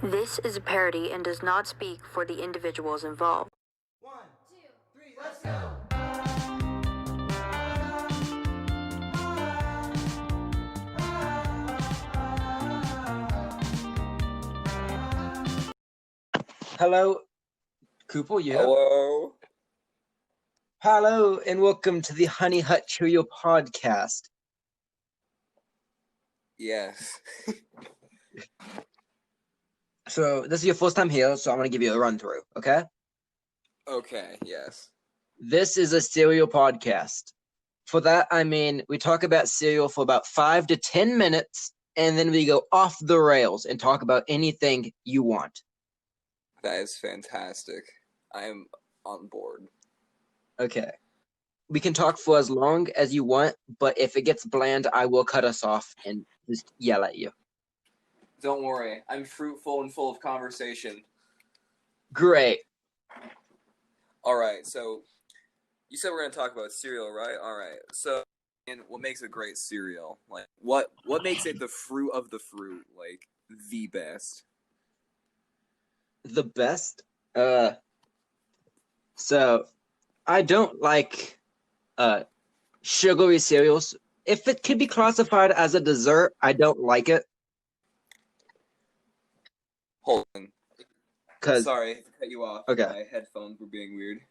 This is a parody and does not speak for the individuals involved. 1, 2, 3, let's go! Hello, Kooper, you? Hello. Hello, and welcome to the Honey Hut Cheerio podcast. Yes. So, this is your first time here, so I'm going to give you a run-through, okay? Okay, yes. This is a cereal podcast. For that, I mean, we talk about cereal for about 5 to 10 minutes, and then we go off the rails and talk about anything you want. That is fantastic. I am on board. Okay. We can talk for as long as you want, but if it gets bland, I will cut us off and just yell at you. Don't worry, I'm fruitful and full of conversation. Great. Alright, so you said we're going to talk about cereal, right? Alright, so and what makes a great cereal? Like, what makes it the fruit of the fruit? Like, the best? The best? So I don't like sugary cereals. If it could be classified as a dessert, I don't like it. Hold on. 'Cause Sorry to cut you off. Okay. My headphones were being weird.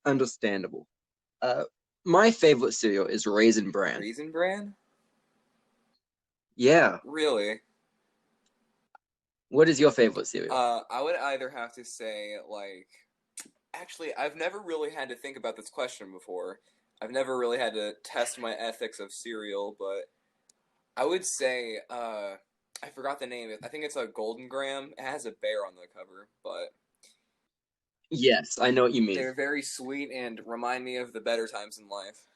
Understandable. My favorite cereal is Raisin Bran. Raisin Bran? Yeah. Really? What is your favorite cereal? I would either have to say, like... Actually, I've never really had to think about this question before. I've never really had to test my ethics of cereal, but I would say, I forgot the name. I think it's a Golden Graham. It has a bear on the cover, but... Yes, I know what you mean. They're very sweet and remind me of the better times in life.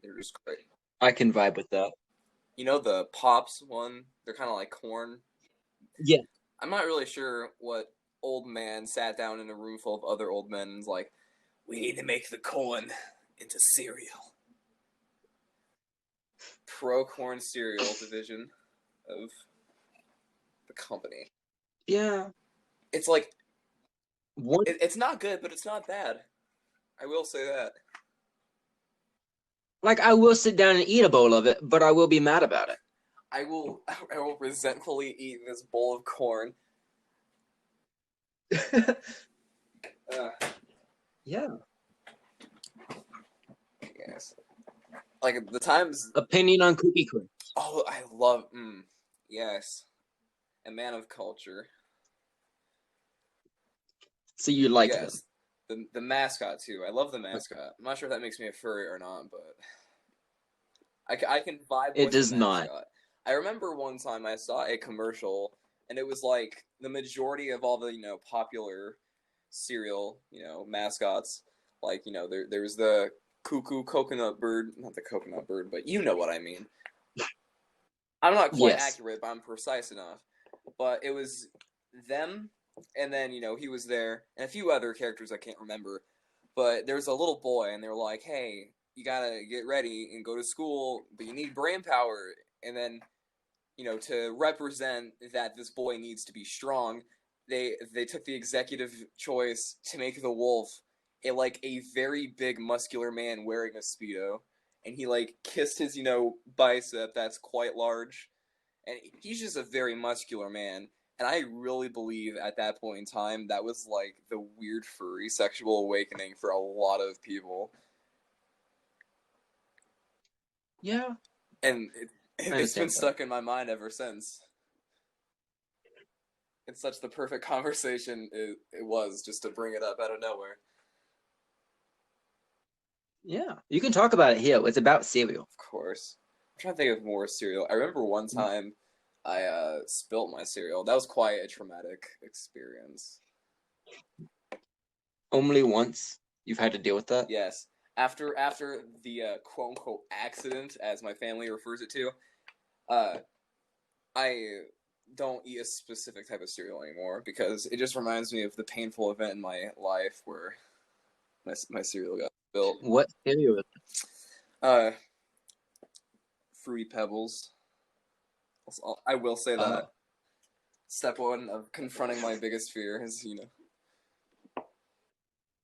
They're just great. I can vibe with that. You know the Pops one? They're kind of like corn. Yeah. I'm not really sure what old man sat down in a room full of other old men and was like, we need to make the corn into cereal. Pro-corn cereal division of the company. Yeah. It's like, What? it's not good, but it's not bad. I will say that. Like, I will sit down and eat a bowl of it, but I will be mad about it. I will resentfully eat this bowl of corn. Yeah. Yes. Like, the times... Opinion on Cookie Crisp. Oh, I love... yes. A man of culture. So you like yes. them. The mascot, too. I love the mascot. I'm not sure if that makes me a furry or not, but... I can vibe with It does the not. mascot. I remember one time I saw a commercial, and it was like the majority of all the, popular cereal, mascots. Like, there was the cuckoo coconut bird. Not the coconut bird, but you know what I mean. I'm not quite accurate, but I'm precise enough. But it was them, and then, he was there, and a few other characters I can't remember. But there was a little boy, and they were like, hey, you gotta get ready and go to school, but you need brain power. And then, to represent that this boy needs to be strong, they took the executive choice to make the wolf a very big muscular man wearing a Speedo. And he, kissed his, bicep that's quite large. And he's just a very muscular man. And I really believe at that point in time, that was, the weird furry sexual awakening for a lot of people. Yeah. And it's been stuck in my mind ever since. It's such the perfect conversation it was just to bring it up out of nowhere. Yeah, you can talk about it here. It's about cereal. Of course. I'm trying to think of more cereal. I remember one time I spilt my cereal. That was quite a traumatic experience. Only once you've had to deal with that? Yes. After the quote-unquote accident, as my family refers it to, I don't eat a specific type of cereal anymore because it just reminds me of the painful event in my life where my cereal got spilled. What cereal is it? Fruity Pebbles. I will say that. Step one of confronting my biggest fear is,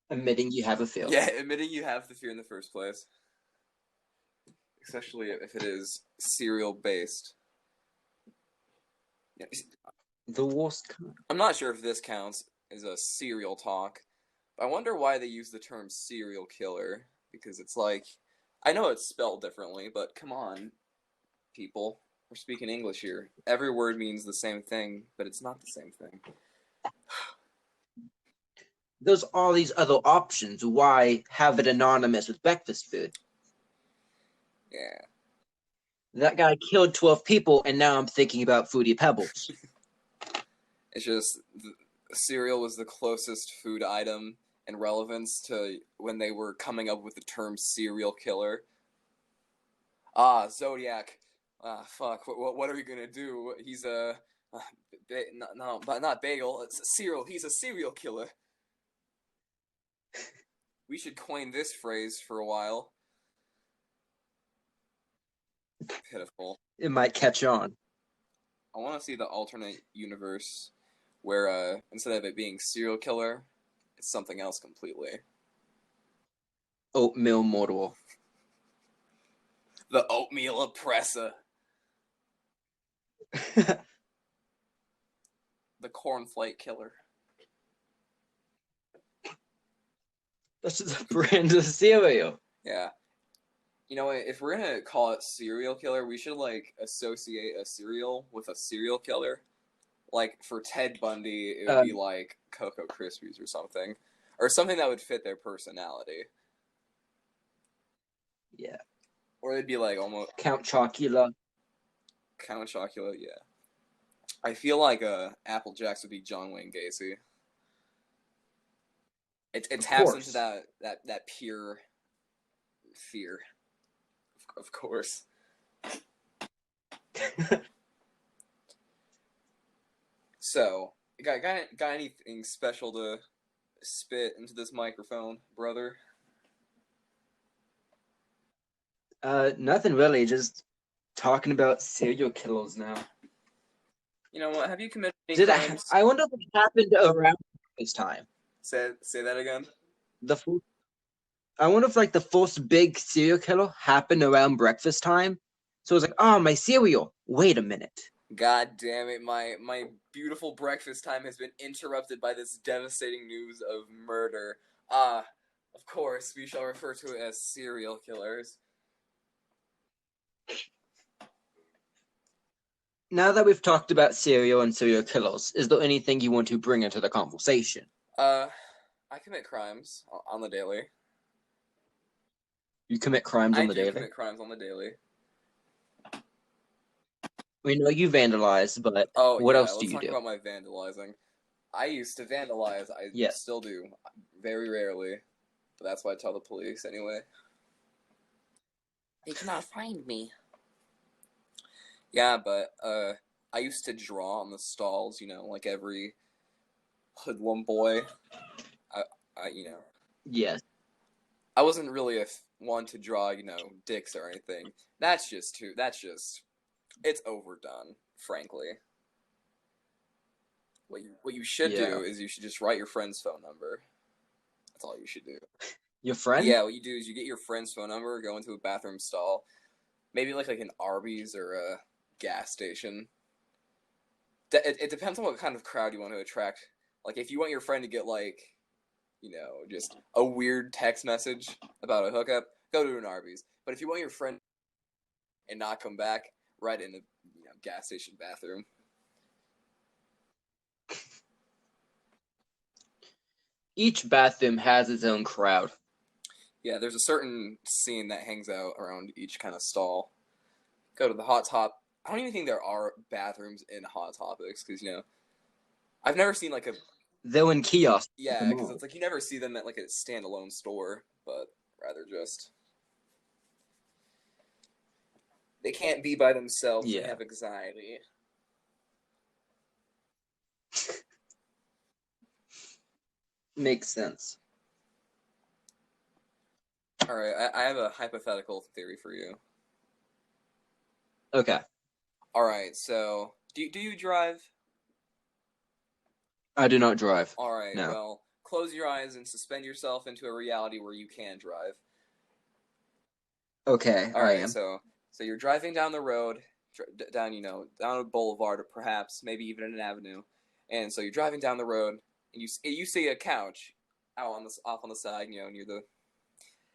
Admitting you have a fear. Yeah, admitting you have the fear in the first place. Especially if it is cereal-based. Yeah. The worst kind. I'm not sure if this counts as a serial talk. I wonder why they use the term serial killer. Because it's like, I know it's spelled differently, but come on, people. We're speaking English here. Every word means the same thing, but it's not the same thing. There's all these other options. Why have it anonymous with breakfast food? Yeah. That guy killed 12 people, and now I'm thinking about Fruity Pebbles. It's just, cereal was the closest food item in relevance to when they were coming up with the term serial killer. Zodiac. Fuck. What are we gonna do? He's not bagel. It's cereal. He's a serial killer. We should coin this phrase for a while. Pitiful. It might catch on. I want to see the alternate universe where instead of it being serial killer, it's something else completely. Oatmeal mortal. The oatmeal oppressor. The cornflake killer. That's just a brand of cereal. Yeah. You know, if we're gonna call it serial killer, we should, like, associate a cereal with a serial killer. Like, for Ted Bundy, it would be, like, Cocoa Krispies or something. Or something that would fit their personality. Yeah. Or it'd be, like, almost... Count Chocula. Count Chocula, yeah. I feel like Apple Jacks would be John Wayne Gacy. It taps into that pure fear. Of course. So, got anything special to spit into this microphone, brother? Nothing really. Just talking about serial killers now. You know what? Have you committed any crimes? I wonder if it happened around this time. Say that again. I wonder if the first big serial killer happened around breakfast time. So it was like, oh, my cereal. Wait a minute. God damn it, my beautiful breakfast time has been interrupted by this devastating news of murder. Of course, we shall refer to it as serial killers. Now that we've talked about cereal and serial killers, is there anything you want to bring into the conversation? I commit crimes on the daily. You commit crimes on the daily? I commit crimes on the daily. We know you vandalize, but what else do you do? Let's talk about my vandalizing. I used to vandalize. I still do. Very rarely. But that's why I tell the police anyway. They cannot find me. Yeah, but I used to draw on the stalls, like every hoodlum boy. Yes. I wasn't really one to draw, dicks or anything. It's overdone, frankly. What you should do is you should just write your friend's phone number. That's all you should do. Your friend? Yeah, what you do is you get your friend's phone number, go into a bathroom stall, maybe like an Arby's or a gas station. It depends on what kind of crowd you want to attract. Like, if you want your friend to get, just a weird text message about a hookup, go to an Arby's. But if you want your friend and not come back, right in the gas station bathroom. Each bathroom has its own crowd. Yeah, there's a certain scene that hangs out around each kind of stall. Go to the Hot Top. I don't even think there are bathrooms in Hot Topics, because, I've never seen, They're in kiosks. Yeah, because it's you never see them at, a standalone store, but rather just... They can't be by themselves. Yeah. They have anxiety. Makes sense. Alright, I have a hypothetical theory for you. Okay. All right, so do you drive? I do not drive. All right, No. well, close your eyes and suspend yourself into a reality where you can drive. Okay, All I right, am. so you're driving down the road, down down a boulevard, perhaps maybe even an avenue, and so you're driving down the road, and you see a couch out on off on the side, near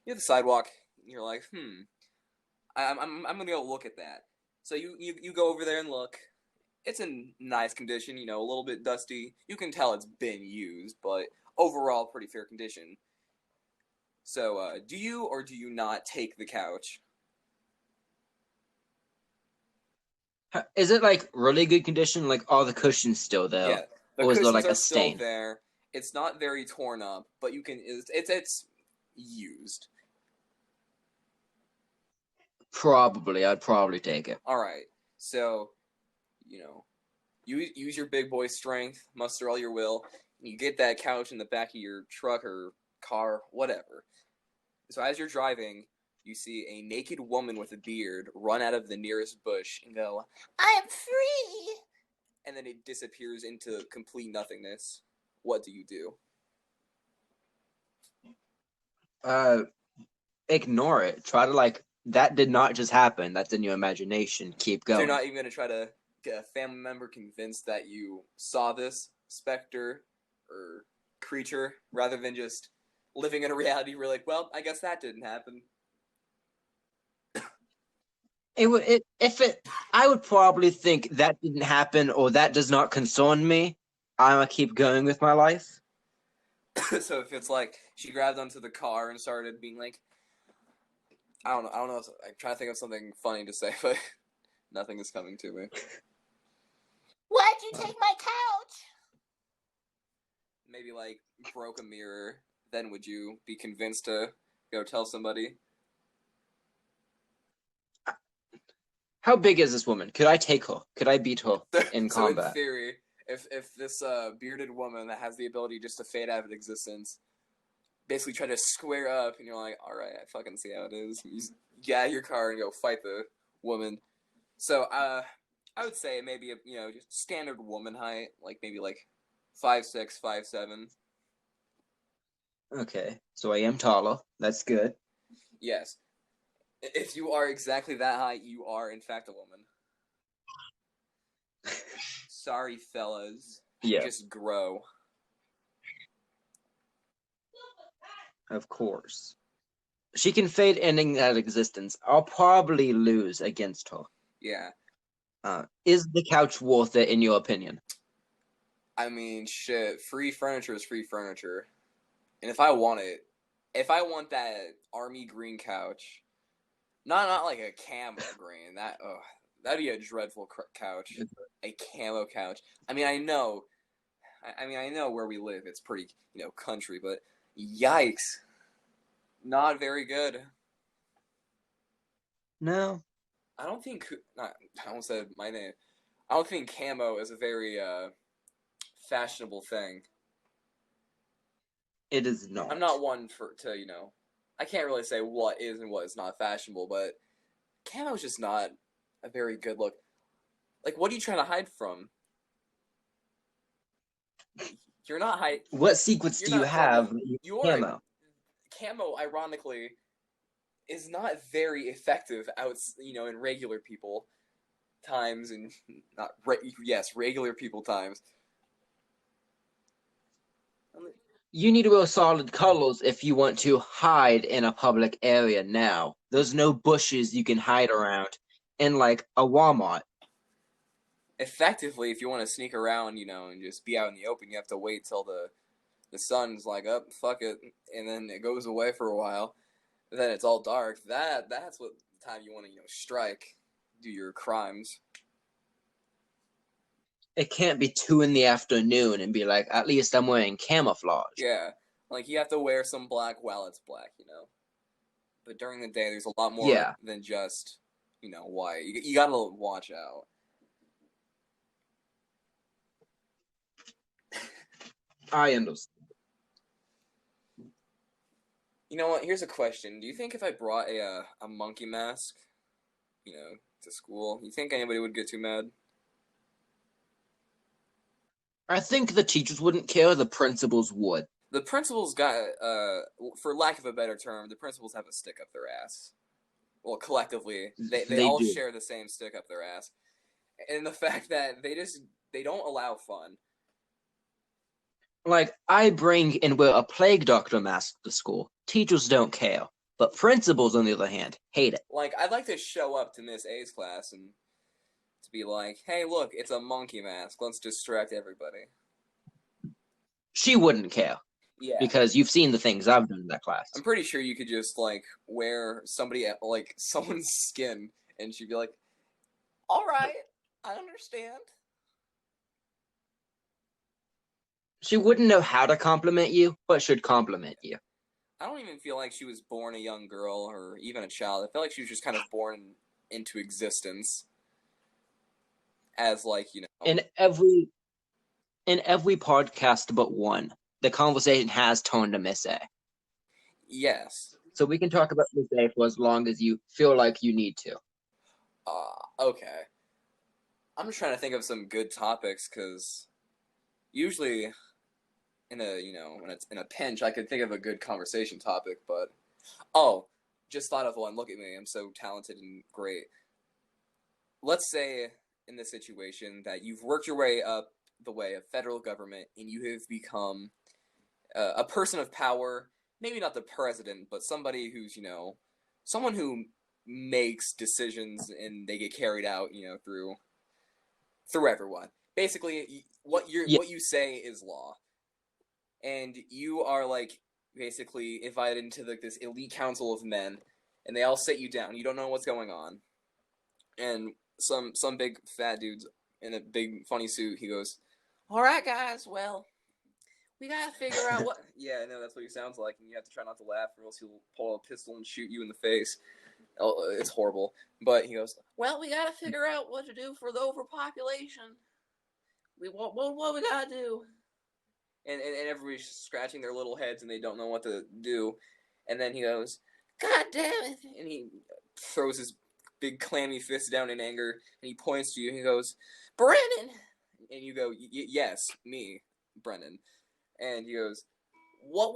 the sidewalk. And you're like, I'm gonna go look at that. So you go over there and look. It's in nice condition, a little bit dusty. You can tell it's been used, but overall pretty fair condition. So, do you or do you not take the couch? Is it like really good condition? Like all the cushions still there? Yeah, the Or is there cushions like are a still stain? there. It's not very torn up, but you can. It's used. Probably. I'd probably take it. All right, so you use your big boy strength, muster all your will, and you get that couch in the back of your truck or car, whatever. So as you're driving, you see a naked woman with a beard run out of the nearest bush and go, "I am free!" And then it disappears into complete nothingness. What do you do? Ignore it. Try to that did not just happen. That's in your imagination. Keep So you're going. not even going to try to get a family member convinced that you saw this specter or creature rather than just living in a reality where, like, well, I guess that didn't happen. I would probably think that didn't happen or that does not concern me. I'm gonna keep going with my life. So if it's like she grabbed onto the car and started being like, I don't know. I'm trying to think of something funny to say, but nothing is coming to me. Why'd you take my couch? Maybe like broke a mirror. Then would you be convinced to go tell somebody? How big is this woman? Could I take her? Could I beat her in So in combat? theory, if this bearded woman that has the ability just to fade out of existence basically try to square up, and you're like, all right, I fucking see how it is. You get out of your car and go fight the woman. So I would say maybe just standard woman height, like maybe like 5'6", 5'7". Okay, so I am taller. That's good. Yes. If you are exactly that height, you are in fact a woman. Sorry, fellas. Yeah, Just grow. of course. She can fade ending that existence. I'll probably lose against her. Yeah. Is the couch worth it in your opinion? I mean, shit. Free furniture is free furniture. And if I want that army green couch, not like a camo green. That'd be a dreadful couch. A camo couch. I mean, I know where we live. It's pretty, country, but yikes, not very good. No. I don't think. I almost said my name. I don't think camo is a very fashionable thing. It is not. I'm not one to. I can't really say what is and what is not fashionable, but camo is just not a very good look. Like, what are you trying to hide from? You're not hiding. What secrets do you have? Camo. Camo, ironically, is not very effective in regular people times and regular people times. You need to wear solid colors if you want to hide in a public area now. There's no bushes you can hide around in like a Walmart. Effectively, if you want to sneak around, and just be out in the open, you have to wait till the sun's like up, fuck it, and then it goes away for a while. Then it's all dark. That's what time you want to strike, do your crimes. It can't be 2 PM and be like, at least I'm wearing camouflage. Yeah, like you have to wear some black while it's black, But during the day, there's a lot more than just, white. You gotta watch out. I understand. You know what? Here's a question. Do you think if I brought a monkey mask, to school. You think anybody would get too mad? I think the teachers wouldn't care, the principals would. The principals got, for lack of a better term, the principals have a stick up their ass. Well, collectively, they all do. share the same stick up their ass. And the fact that they don't allow fun. Like, I bring and wear a plague doctor mask to school. Teachers don't care. But principals, on the other hand, hate it. Like, I'd like to show up to Miss A's class and to be like, hey, look, it's a monkey mask. Let's distract everybody. She wouldn't care. Yeah. Because you've seen the things I've done in that class. I'm pretty sure you could just, like, wear someone's skin, and she'd be like, all right, I understand. She wouldn't know how to compliment you, but should compliment you. I don't even feel like she was born a young girl or even a child. I feel like she was just kind of born into existence as, like, you know. In every podcast but one, the conversation has turned to Miss A. Yes. So we can talk about Miss A for as long as you feel like you need to. Okay. I'm just trying to think of some good topics, because usually in when it's in a pinch, I could think of a good conversation topic, but just thought of one. Look at me, I'm so talented and great. Let's say in this situation that you've worked your way up the way of federal government and you have become a person of power, maybe not the president, but somebody who's, someone who makes decisions and they get carried out, through everyone. Basically, what you say is law. And you are, like, basically invited into this elite council of men, and they all sit you down. You don't know what's going on. And some big fat dude's in a big funny suit, he goes, all right, guys, well, we gotta figure out what... Yeah, I know, that's what he sounds like, and you have to try not to laugh, or else he'll pull a pistol and shoot you in the face. Oh, it's horrible. But he goes, well, we gotta figure out what to do for the overpopulation. What we gotta do? And everybody's scratching their little heads and they don't know what to do. And then he goes, God damn it! And he throws his big clammy fist down in anger and he points to you and he goes, Brennon! And you go, yes, me, Brennon. And he goes, what,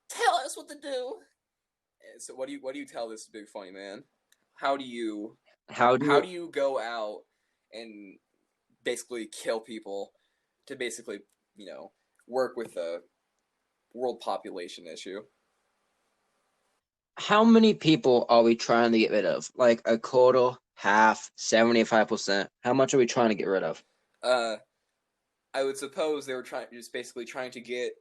tell us what to do. And so what do you tell this big funny man? How do you go out and basically kill people to basically, work with the world population issue? How many people are we trying to get rid of? Like a quarter, half, 75%? How much are we trying to get rid of? I would suppose they were basically trying to get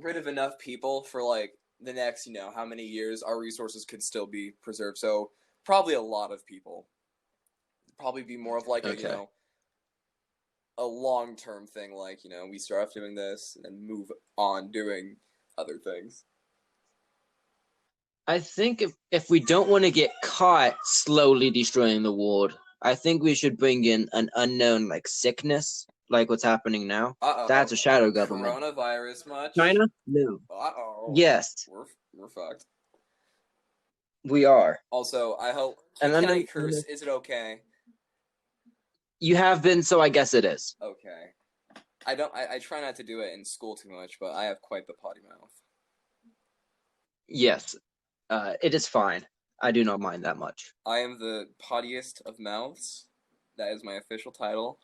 rid of enough people for, like, the next, how many years our resources could still be preserved. So probably a lot of people. Probably be more of like a long-term thing, like, we start off doing this and then move on doing other things. I think if we don't want to get caught slowly destroying the world, I think we should bring in an unknown, like, sickness, like what's happening now. Uh-oh. That's a shadow government. Coronavirus much? China? No. Uh-oh. Yes. We're fucked. We are. Also, I hope... And can I curse? Is it okay? You have been, so I guess it is. Okay. I try not to do it in school too much, but I have quite the potty mouth. Yes. It is fine. I do not mind that much. I am the pottiest of mouths. That is my official title.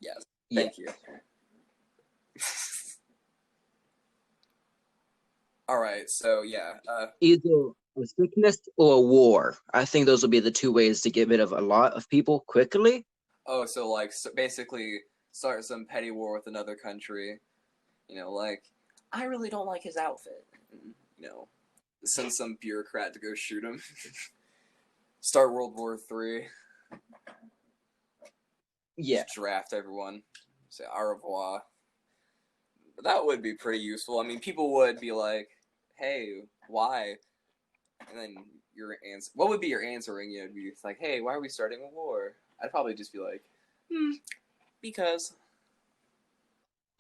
Yes. Thank you. Alright, so yeah. Either a sickness or a war. I think those will be the two ways to get rid of a lot of people quickly. Oh, so basically start some petty war with another country. Like, I really don't like his outfit. Send some bureaucrat to go shoot him. Start World War III. Yeah. Just draft everyone. Say au revoir. That would be pretty useful. I mean, people would be like, hey, why? And then your answer, what would be your answering? It'd be like, hey, why are we starting a war? I'd probably just be like, because.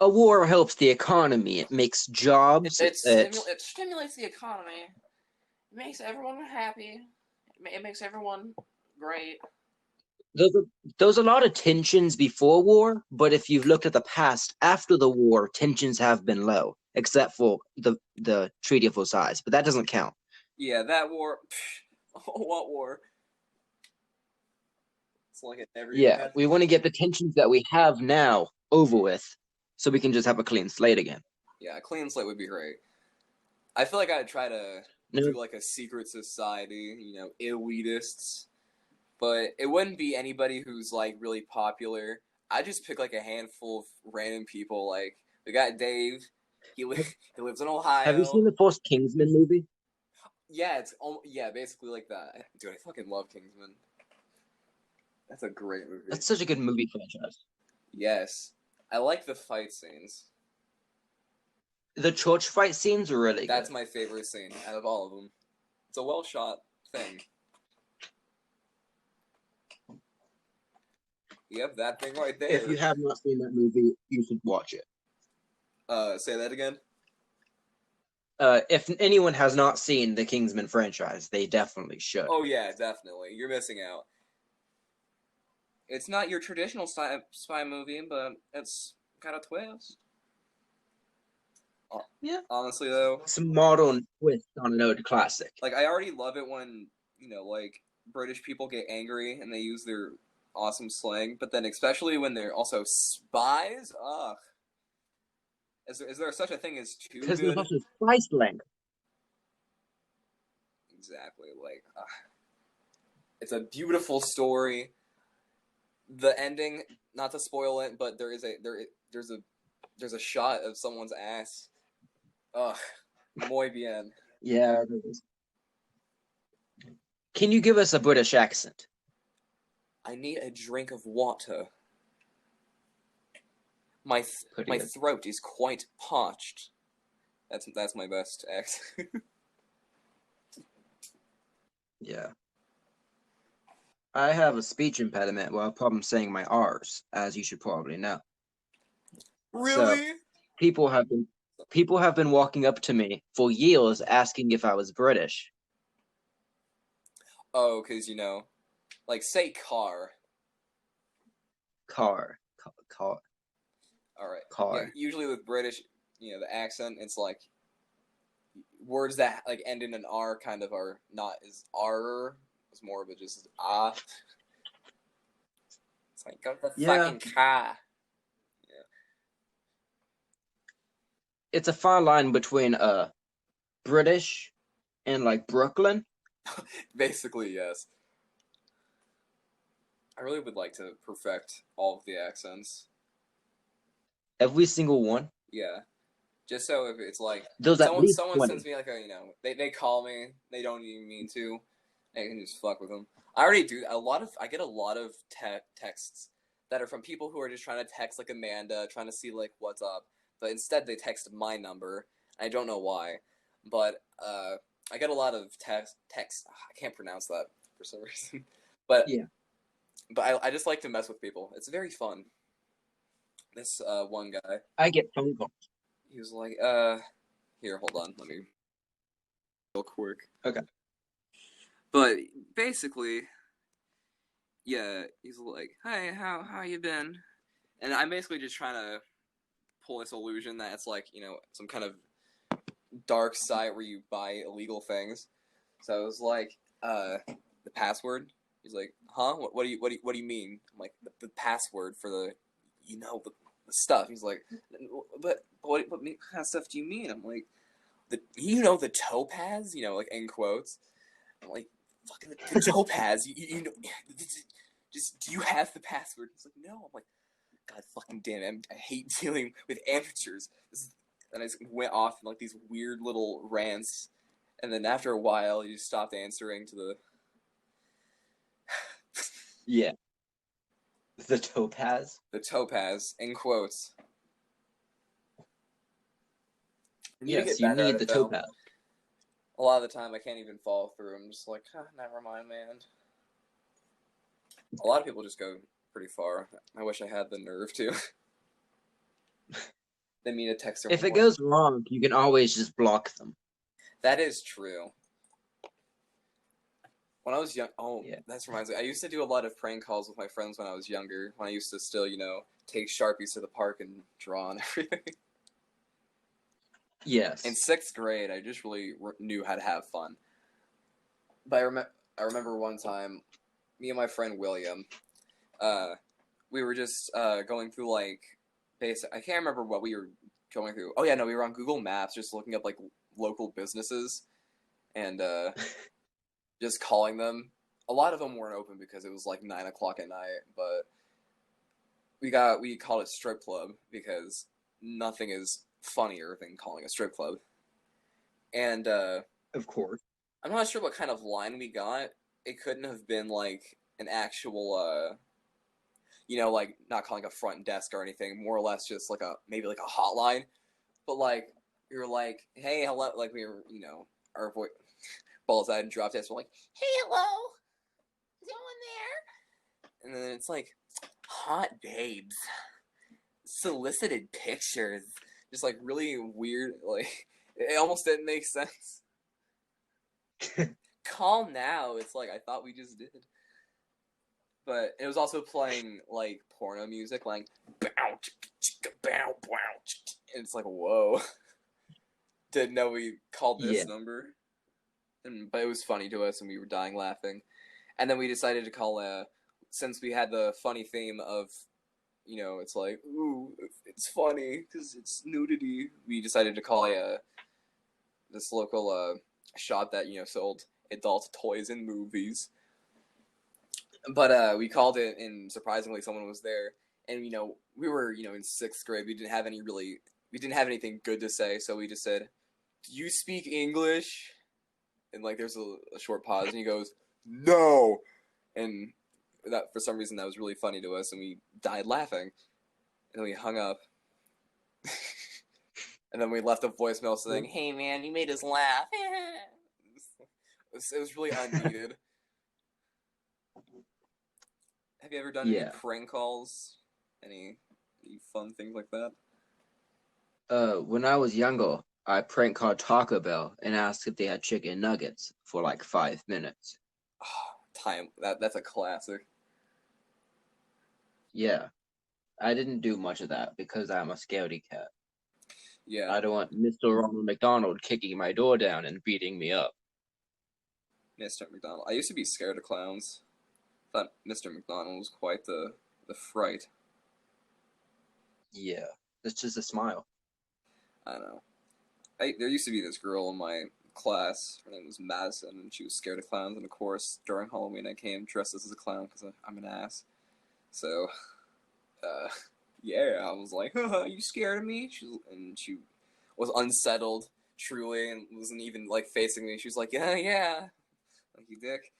A war helps the economy. It makes jobs. It stimulates the economy. It makes everyone happy. It makes everyone great. There's a lot of tensions before war, but if you've looked at the past after the war, tensions have been low, except for the Treaty of Versailles, but that doesn't count. Yeah, that war. What war? It's like it never even Yeah, happened. we want to get the tensions that we have now over with, so we can just have a clean slate again. Yeah, a clean slate would be great. I feel like I'd try to do like a secret society, you know, elitists. But it wouldn't be anybody who's like really popular. I just pick like a handful of random people. Like we got Dave. He lives in Ohio. Have you seen the first Kingsman movie? Yeah, basically like that. Dude, I fucking love Kingsman. That's a great movie. That's such a good movie franchise. Yes, I like the fight scenes. The church fight scenes are really good. That's my favorite scene out of all of them. It's a well shot thing. Yep, that thing right there. If you have not seen that movie, you should watch it. Say that again? If anyone has not seen the Kingsman franchise, they definitely should. Oh yeah, definitely. You're missing out. It's not your traditional spy movie, but it's got a twist. Yeah. Honestly, though, It's a modern twist on an old classic. like I already love it when, you know, like British people get angry and they use their awesome slang, but then especially when they're also spies. Ugh. Is there such a thing as too Because good? there's also spy slang. Exactly. Like, it's a beautiful story. The ending, not to spoil it, but there's a shot of someone's ass. Ugh, muy bien. Yeah, there is. Can you give us a British accent? I need a drink of water. My Pretty good. throat is quite parched. That's my best accent. Yeah. I have a speech impediment where I have problem saying my R's, as you should probably know. Really? People have been walking up to me for years asking if I was British. Oh, because, you know, like, say car. Car. All right. Car. Yeah, usually with British, you know, the accent, it's like words that like end in an R kind of are not as R. It's more of a just ah. It's like go to the fucking car. Yeah. It's a fine line between British and like Brooklyn. Basically, yes. I really would like to perfect all of the accents. Every single one. Yeah. Just so if it's like There's at least someone 20. sends me like a, you know, they call me, they don't even mean to, I can just fuck with them. I already do I get a lot of texts that are from people who are just trying to text like Amanda, trying to see like what's up, but instead they text my number. I don't know why, but I get a lot of text. I can't pronounce that for some reason, but yeah. But I just like to mess with people. It's very fun. This one guy. I get phone calls. He was like, here, hold on, let me real quick. Okay. But basically, yeah, he's like, hey, how you been? And I'm basically just trying to pull this illusion that it's like, you know, some kind of dark site where you buy illegal things. So I was like, the password. He's like, huh? What do you mean? I'm like, the password for the, you know, the stuff. He's like, but what kind of stuff do you mean? I'm like, the topaz, you know, like in quotes. I'm like, fucking the topaz. You know, just do you have the password? He's like, no. I'm like, God fucking damn it, I hate dealing with amateurs. And I just went off in like these weird little rants, and then after a while, you just stopped answering to the. Yeah. The topaz? The topaz, in quotes. Yes, you need the topaz. A lot of the time, I can't even follow through. I'm just like, never mind, man. A lot of people just go pretty far. I wish I had the nerve to. than me to text her. If it goes wrong, you can always just block them. That is true. When I was young, Yeah. that reminds me. I used to do a lot of prank calls with my friends when I was younger. When I used to still, take Sharpies to the park and draw and everything. Yes. In 6th grade, I just really knew how to have fun. But I remember one time, me and my friend William, we were just going through like basic. I can't remember what we were going through. Oh yeah, no, we were on Google Maps, just looking up like local businesses, and just calling them. A lot of them weren't open because it was like 9 o'clock at night, but we called it strip club because nothing is funnier than calling a strip club. And Of course. I'm not sure what kind of line we got. It couldn't have been like an actual like not calling a front desk or anything, more or less just like maybe like a hotline. But like we were like, hey, hello, like we were, our voice balls out and dropped us. We're like, hey, hello, is anyone there? And then it's like, hot babes, solicited pictures, just like really weird. Like it almost didn't make sense. Call now. It's like I thought we just did. But it was also playing like porno music, like bow, bow, bow. And it's like, whoa. Didn't know we called this number. But it was funny to us and we were dying laughing. And then we decided to call since we had the funny theme of, it's like, ooh, it's funny because it's nudity. We decided to call this local shop that, sold adult toys and movies. But we called it, and surprisingly, someone was there. And we were in 6th grade. We didn't have anything good to say, so we just said, "Do you speak English?" And like, there's a short pause, and he goes, "No," and that for some reason that was really funny to us, and we died laughing. And we hung up, and then we left a voicemail saying, "Hey man, you made us laugh." It was really unneeded. Have you ever done any prank calls? Any fun things like that? When I was younger, I prank called Taco Bell and asked if they had chicken nuggets for like 5 minutes. Oh, that's a classic. Yeah. I didn't do much of that because I'm a scaredy cat. Yeah. I don't want Mr. Ronald McDonald kicking my door down and beating me up. Mr. McDonald. I used to be scared of clowns. Thought Mr. McDonald was quite the fright. Yeah, it's just a smile. I know. There used to be this girl in my class. Her name was Madison, and she was scared of clowns. And of course, during Halloween, I came dressed as a clown because I'm an ass. So, yeah, I was like, "You scared of me?" She was unsettled, truly, and wasn't even like facing me. She was like, "Yeah, like you dick."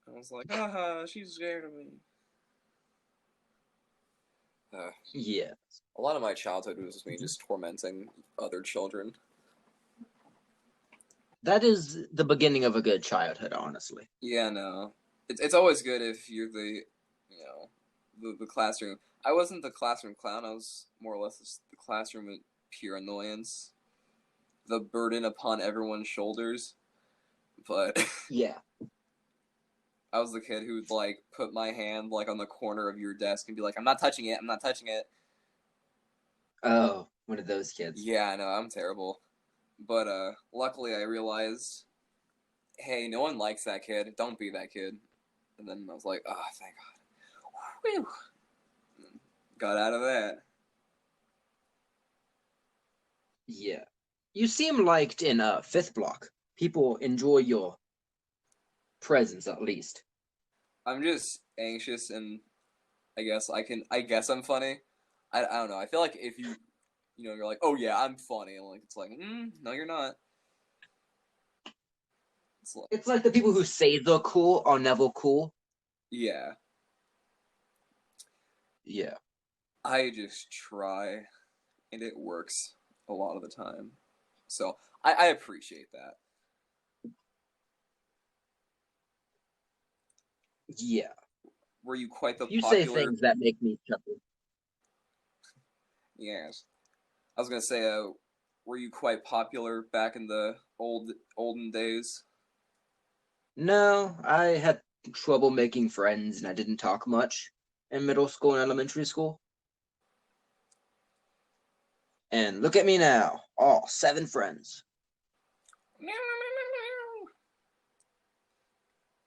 I was like, she's scared of me. Yeah. A lot of my childhood was me just tormenting other children. That is the beginning of a good childhood, honestly. Yeah, no. It's always good if you're the classroom. I wasn't the classroom clown. I was more or less the classroom at pure annoyance. The burden upon everyone's shoulders. But yeah. I was the kid who would like put my hand like on the corner of your desk and be like, "I'm not touching it. I'm not touching it." Oh, one of those kids. Yeah, I know, I'm terrible. But luckily I realized, hey, no one likes that kid. Don't be that kid. And then I was like, oh, thank God. Whew. Got out of that. Yeah. You seem liked in 5th block. People enjoy your presence, at least. I'm just anxious, and I guess I'm funny. I don't know. I feel like if you're like, oh yeah, I'm funny. And like, it's like, no, you're not. It's like the people who say they're cool are never cool. Yeah. Yeah. I just try, and it works a lot of the time. So I appreciate that. Yeah. Were you quite the you popular... say things that make me chuckle. Yes. I was gonna say, were you quite popular back in the olden days? No, I had trouble making friends and I didn't talk much in middle school and elementary school. And look at me now, all 7 friends.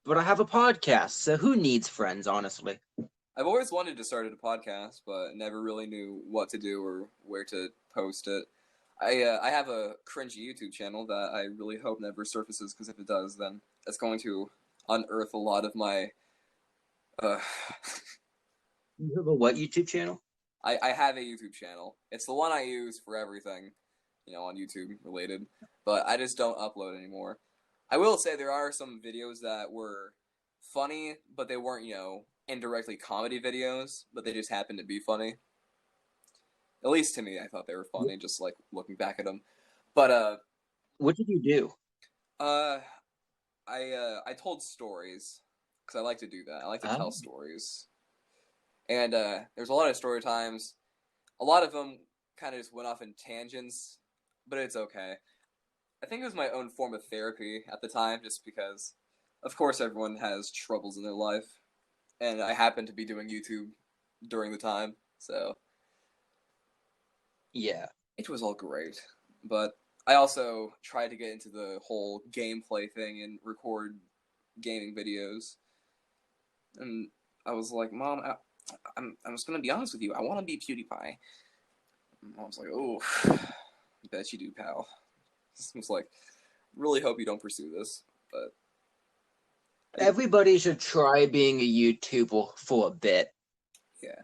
But I have a podcast, so who needs friends, honestly? I've always wanted to start a podcast, but never really knew what to do or where to post it. I have a cringy YouTube channel that I really hope never surfaces, because if it does, then it's going to unearth a lot of my. You have a what YouTube channel? I have a YouTube channel. It's the one I use for everything, on YouTube related, but I just don't upload anymore. I will say there are some videos that were funny, but they weren't, indirectly comedy videos, but they just happened to be funny. At least to me, I thought they were funny, just like looking back at them. But What did you do? I told stories because I like to do that. I like to tell stories, and there's a lot of story times. A lot of them kind of just went off in tangents, but it's okay. I think it was my own form of therapy at the time, just because, of course, everyone has troubles in their life, and I happened to be doing YouTube during the time, so Yeah. it was all great. But I also tried to get into the whole gameplay thing and record gaming videos, and I was like, Mom, I'm just gonna be honest with you. I want to be PewDiePie. And Mom's like, oh, bet you do, pal. I was like, really hope you don't pursue this, but Everybody should try being a YouTuber for a bit. yeah.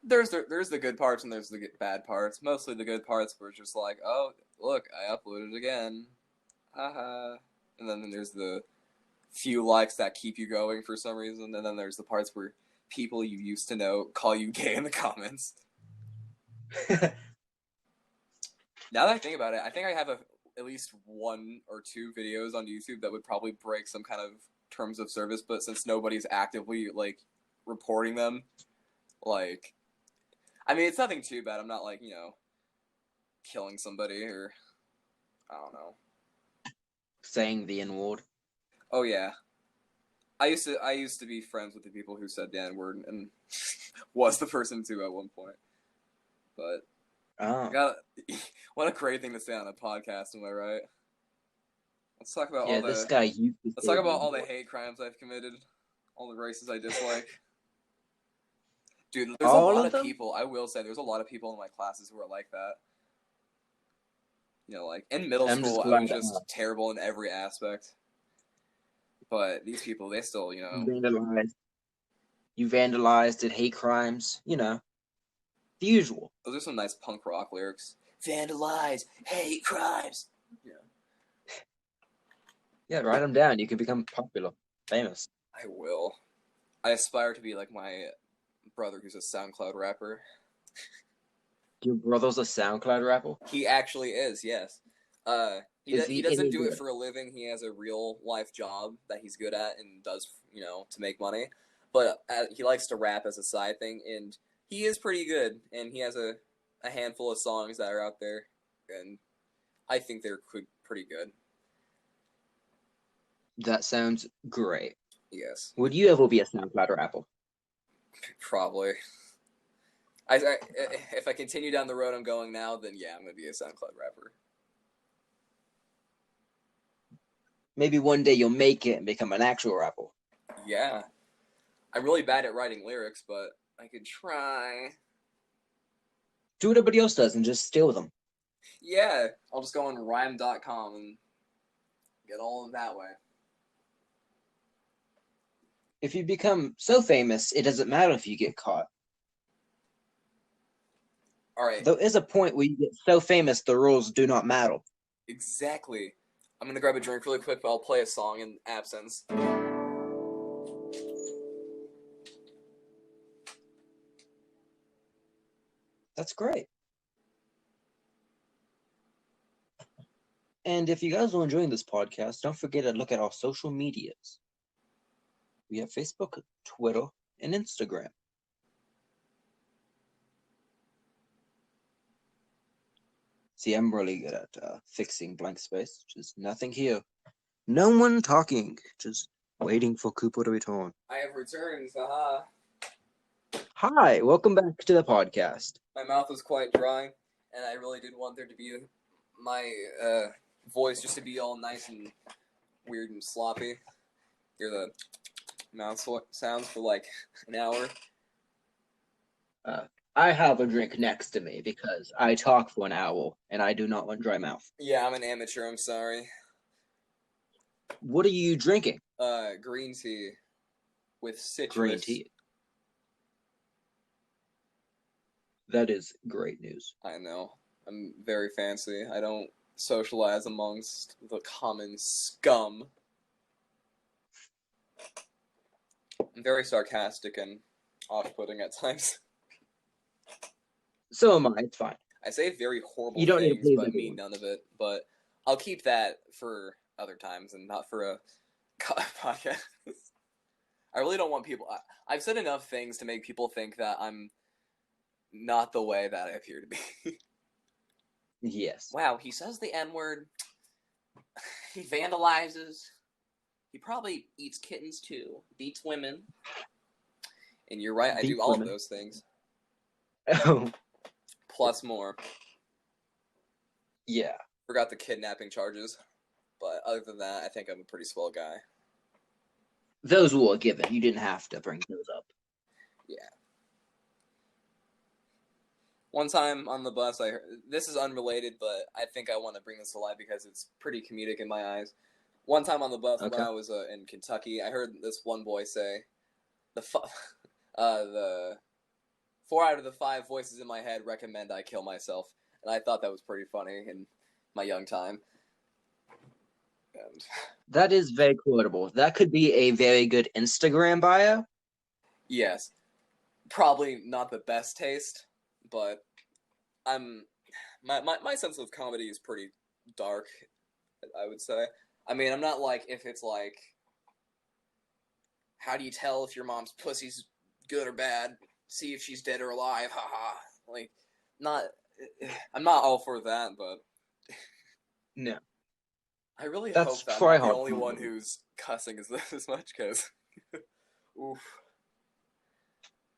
There's the good parts and there's the bad parts. Mostly the good parts were just like, oh, look, I uploaded again. Haha. And then there's the few likes that keep you going for some reason. And then there's the parts where people you used to know call you gay in the comments. Now that I think about it, I think I have at least 1 or 2 videos on YouTube that would probably break some kind of terms of service, but since nobody's actively, reporting them, I mean, it's nothing too bad. I'm not, killing somebody or, I don't know. Saying the N-word. Oh, yeah. I used to be friends with the people who said the N-word and was the person too at one point. But, what a great thing to say on a podcast, am I right? Let's talk about this guy. Let's talk about all the hate crimes I've committed, all the races I dislike. Dude, there's All a lot of of them? people. I will say, there's a lot of people in my classes who are like that. In middle I'm just school, I glad was just terrible in every aspect. But these people, they still, You vandalized, did hate crimes, the usual. Those are some nice punk rock lyrics. Vandalize, hate crimes. Yeah. Yeah, write them down. You can become popular, famous. I will. I aspire to be like my brother who's a SoundCloud rapper. Your brother's a SoundCloud rapper? He actually is, yes. He doesn't any do it good? for a living. He has a real life job that he's good at and does, to make money. But he likes to rap as a side thing, and he is pretty good. And he has a handful of songs that are out there, and I think they're pretty good. That sounds great. Yes. Would you ever be a SoundCloud rapper? Probably. If I continue down the road I'm going now, then yeah, I'm going to be a SoundCloud rapper. Maybe one day you'll make it and become an actual rapper. Yeah. I'm really bad at writing lyrics, but I could try. Do what everybody else does and just steal them. Yeah, I'll just go on rhyme.com and get all of that way. If you become so famous, it doesn't matter if you get caught. All right. There is a point where you get so famous, the rules do not matter. Exactly. I'm going to grab a drink really quick, but I'll play a song in absence. That's great. And if you guys are enjoying this podcast, don't forget to look at our social medias. We have Facebook, Twitter, and Instagram. See, I'm really good at fixing blank space. Just nothing here. No one talking. Just waiting for Kooper to return. I have returned, haha. Hi, welcome back to the podcast. My mouth was quite dry, and I really did want there to be my voice just to be all nice and weird and sloppy. Hear the mouth sounds for like an hour. I have a drink next to me because I talk for an hour and I do not want dry mouth. Yeah, I'm an amateur, I'm sorry. What are you drinking? Green tea with citrus. Green tea. That is great news. I know. I'm very fancy. I don't socialize amongst the common scum. I'm very sarcastic and off-putting at times. So am I. It's fine. I say very horrible You don't need to things, please but everyone. mean none of it. But I'll keep that for other times and not for a podcast. I really don't want people... I've said enough things to make people think that I'm not the way that I appear to be. Yes. Wow, he says the N-word. He vandalizes. He probably eats kittens too. Beats women. And you're right, I Beat do all women. of those things. Oh, Plus more. yeah. Forgot the kidnapping charges. But other than that, I think I'm a pretty swell guy. Those were given. You didn't have to bring those up. Yeah. One time on the bus, I heard, this is unrelated, but I think I want to bring this to light because it's pretty comedic in my eyes. One time on the bus Okay. when I was in Kentucky, I heard this one boy say, the 4 out of the 5 voices in my head recommend I kill myself. And I thought that was pretty funny in my young time. And That is very quotable. That could be a very good Instagram bio. yes, probably not the best taste, but my sense of comedy is pretty dark, I would say. I mean, I'm not like, if it's like, how do you tell if your mom's pussy's good or bad? See if she's dead or alive, haha. Like, I'm not all for that, but No. I really That's hope that I'm try not the hard only one comedy. who's cussing as much, because, oof.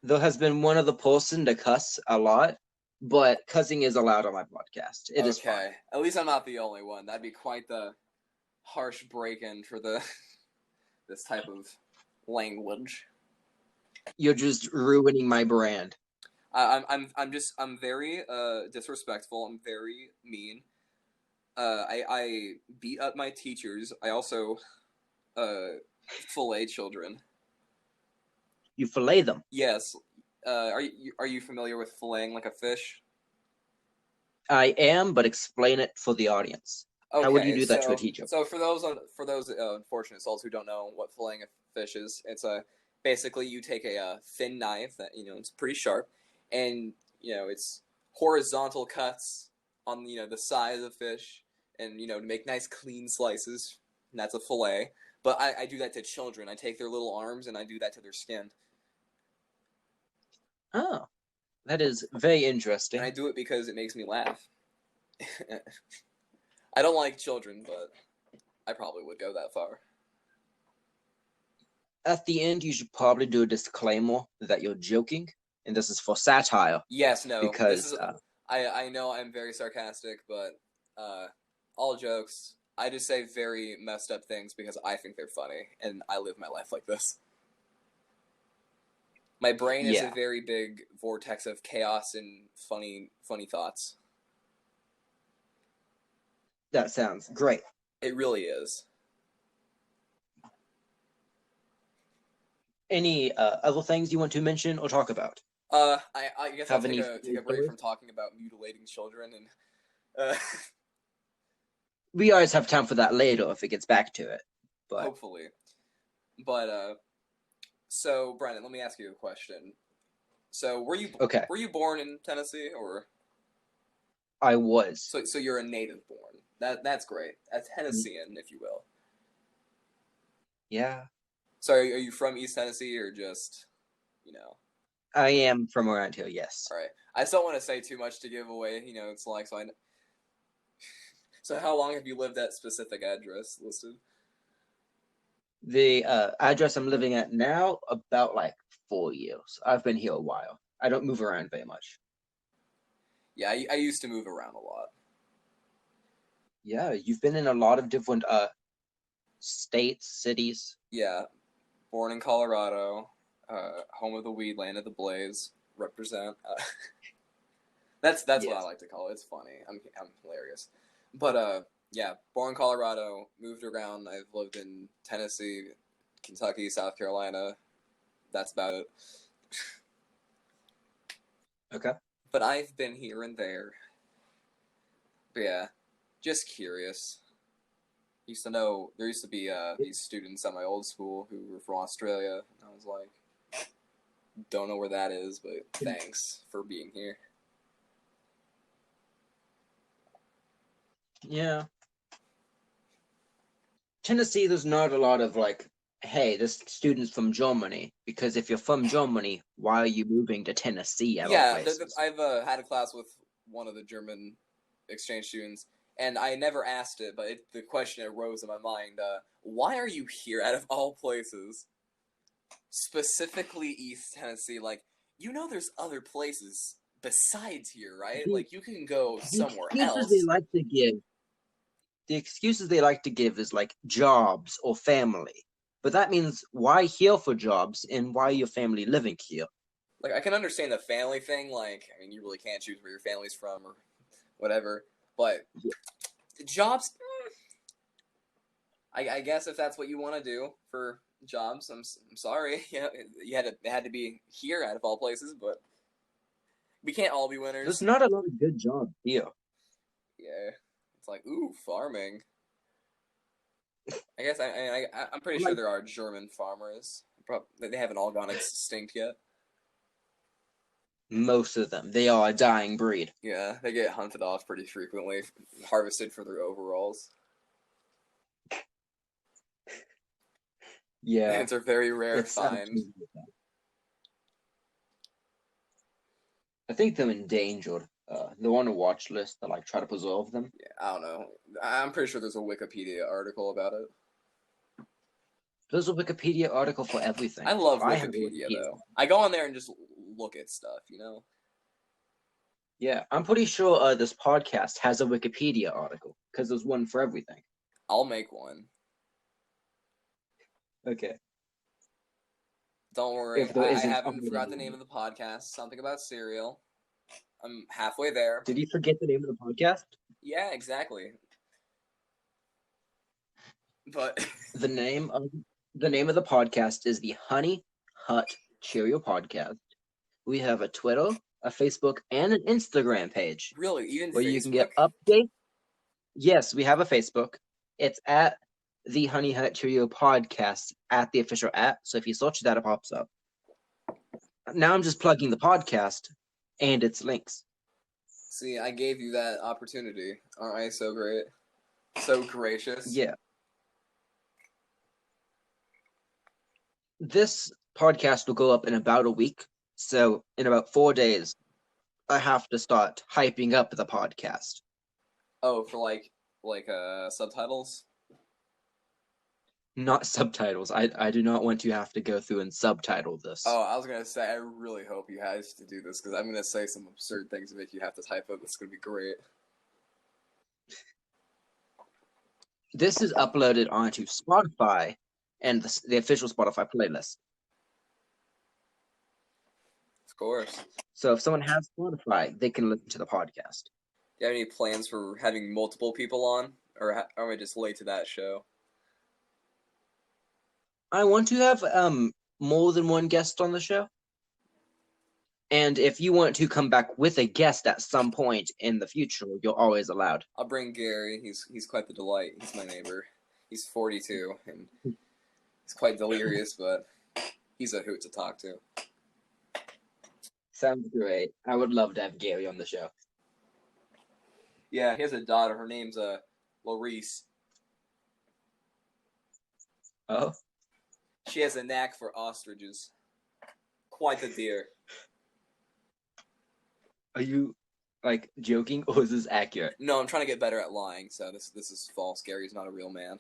There has been one other person to cuss a lot, but cussing is allowed on my podcast. It is fine. Okay, at least I'm not the only one. That'd be quite the harsh break-in for this type of language. You're just ruining my brand. I'm very disrespectful. I'm very mean. I beat up my teachers. I also fillet children. You fillet them. Yes. Are you familiar with filleting like a fish? I am, but explain it for the audience. Okay, How would you do that to a teacher? So for those unfortunate souls who don't know what filleting a fish is, it's basically you take a thin knife that it's pretty sharp, and it's horizontal cuts on the side of the fish, and to make nice clean slices, and that's a fillet. But I do that to children. I take their little arms and I do that to their skin. Oh, that is very interesting. And I do it because it makes me laugh. I don't like children, but I probably would go that far. At the end, you should probably do a disclaimer that you're joking, and this is for satire. Yes, no. Because I know I'm very sarcastic, but all jokes, I just say very messed up things because I think they're funny, and I live my life like this. My brain is a very big vortex of chaos and funny thoughts. that sounds great. It really is. Any other things you want to mention or talk about? I guess Have I'll any take a break stories? from talking about mutilating children and We always have time for that later if it gets back to it. But hopefully. But so Brennan, let me ask you a question. So were you born in Tennessee, or I was. so you're a native born? That's great. A Tennessean, if you will. Yeah. So are you from East Tennessee, or just I am from around here, yes. All right. I just don't want to say too much to give away. It's like, so So how long have you lived at specific address listed? The address I'm living at now, about like 4 years. I've been here a while. I don't move around very much. Yeah, I used to move around a lot. Yeah, you've been in a lot of different states, cities. Yeah, born in Colorado, home of the weed, land of the blaze, represent. That's what I Yes. like to call it. It's funny. I'm hilarious. But yeah, born in Colorado, moved around. I've lived in Tennessee, Kentucky, South Carolina. That's about it. Okay. But I've been here and there. But yeah, just curious. Used to know there used to be these students at my old school who were from Australia. And I was like, don't know where that is, but thanks for being here. Yeah. Tennessee, there's not a lot of like, hey, this student's from Germany. Because if you're from Germany, why are you moving to Tennessee at all Yeah, places? I've had a class with one of the German exchange students, and I never asked it, but the question arose in my mind: why are you here out of all places? Specifically East Tennessee, like, there's other places besides here, right? The- Like, you can go The somewhere excuses else. they like to give. The excuses they like to give is like jobs or family. But that means why here for jobs and why your family living here? Like, I can understand the family thing. Like, I mean, you really can't choose where your family's from or whatever. But jobs, I guess if that's what you want to do for jobs, I'm sorry. Yeah, it had to be here out of all places, but we can't all be winners. There's not a lot of good jobs here. Yeah, it's like, ooh, farming. I guess I'm pretty sure Like- there are German farmers. They haven't all gone extinct yet. Most of them. They are a dying breed. Yeah, they get hunted off pretty frequently, harvested for their overalls. Yeah. It's a very rare It's find. absolutely bad. I think they're endangered. They're on a watch list to like try to preserve them. Yeah, I don't know. I'm pretty sure there's a Wikipedia article about it. There's a Wikipedia article for everything. I love I have a Wikipedia though. I go on there and just look at stuff, Yeah, I'm pretty sure this podcast has a Wikipedia article because there's one for everything. I'll make one. Okay. Don't worry. If there I isn't, haven't I'll forgot do the it. name of the podcast. Something about cereal. I'm halfway there. Did you forget the name of the podcast? Yeah, exactly. But The name of the podcast is the Honey Hut Cheerio Podcast. We have a Twitter, a Facebook, and an Instagram page really, even where Facebook? you can get updates. Yes, we have a Facebook. It's at the Honey Hut Cheerio Podcast at the official @. So if you search that, it pops up. Now I'm just plugging the podcast and its links. See, I gave you that opportunity. Aren't I so great? So gracious. Yeah. This podcast will go up in about a week. So in about 4 days, I have to start hyping up the podcast. Oh, for like subtitles? Not subtitles. I do not want to have to go through and subtitle this. Oh, I was gonna say, I really hope you have to do this because I'm gonna say some absurd things to make you have to type it. It's gonna be great. This is uploaded onto Spotify and the official Spotify playlist. Of course. So if someone has Spotify, they can listen to the podcast. Do you have any plans for having multiple people on, or are we just late to that show? I want to have more than one guest on the show. And if you want to come back with a guest at some point in the future, you're always allowed. I'll bring Gary. He's quite the delight. He's my neighbor. He's 42 and he's quite delirious, but he's a hoot to talk to. Sounds great. I would love to have Gary on the show. Yeah, he has a daughter. Her name's Larice. Oh? She has a knack for ostriches. Quite the deer. Are you like joking, or is this accurate? No, I'm trying to get better at lying, so this is false. Gary's not a real man.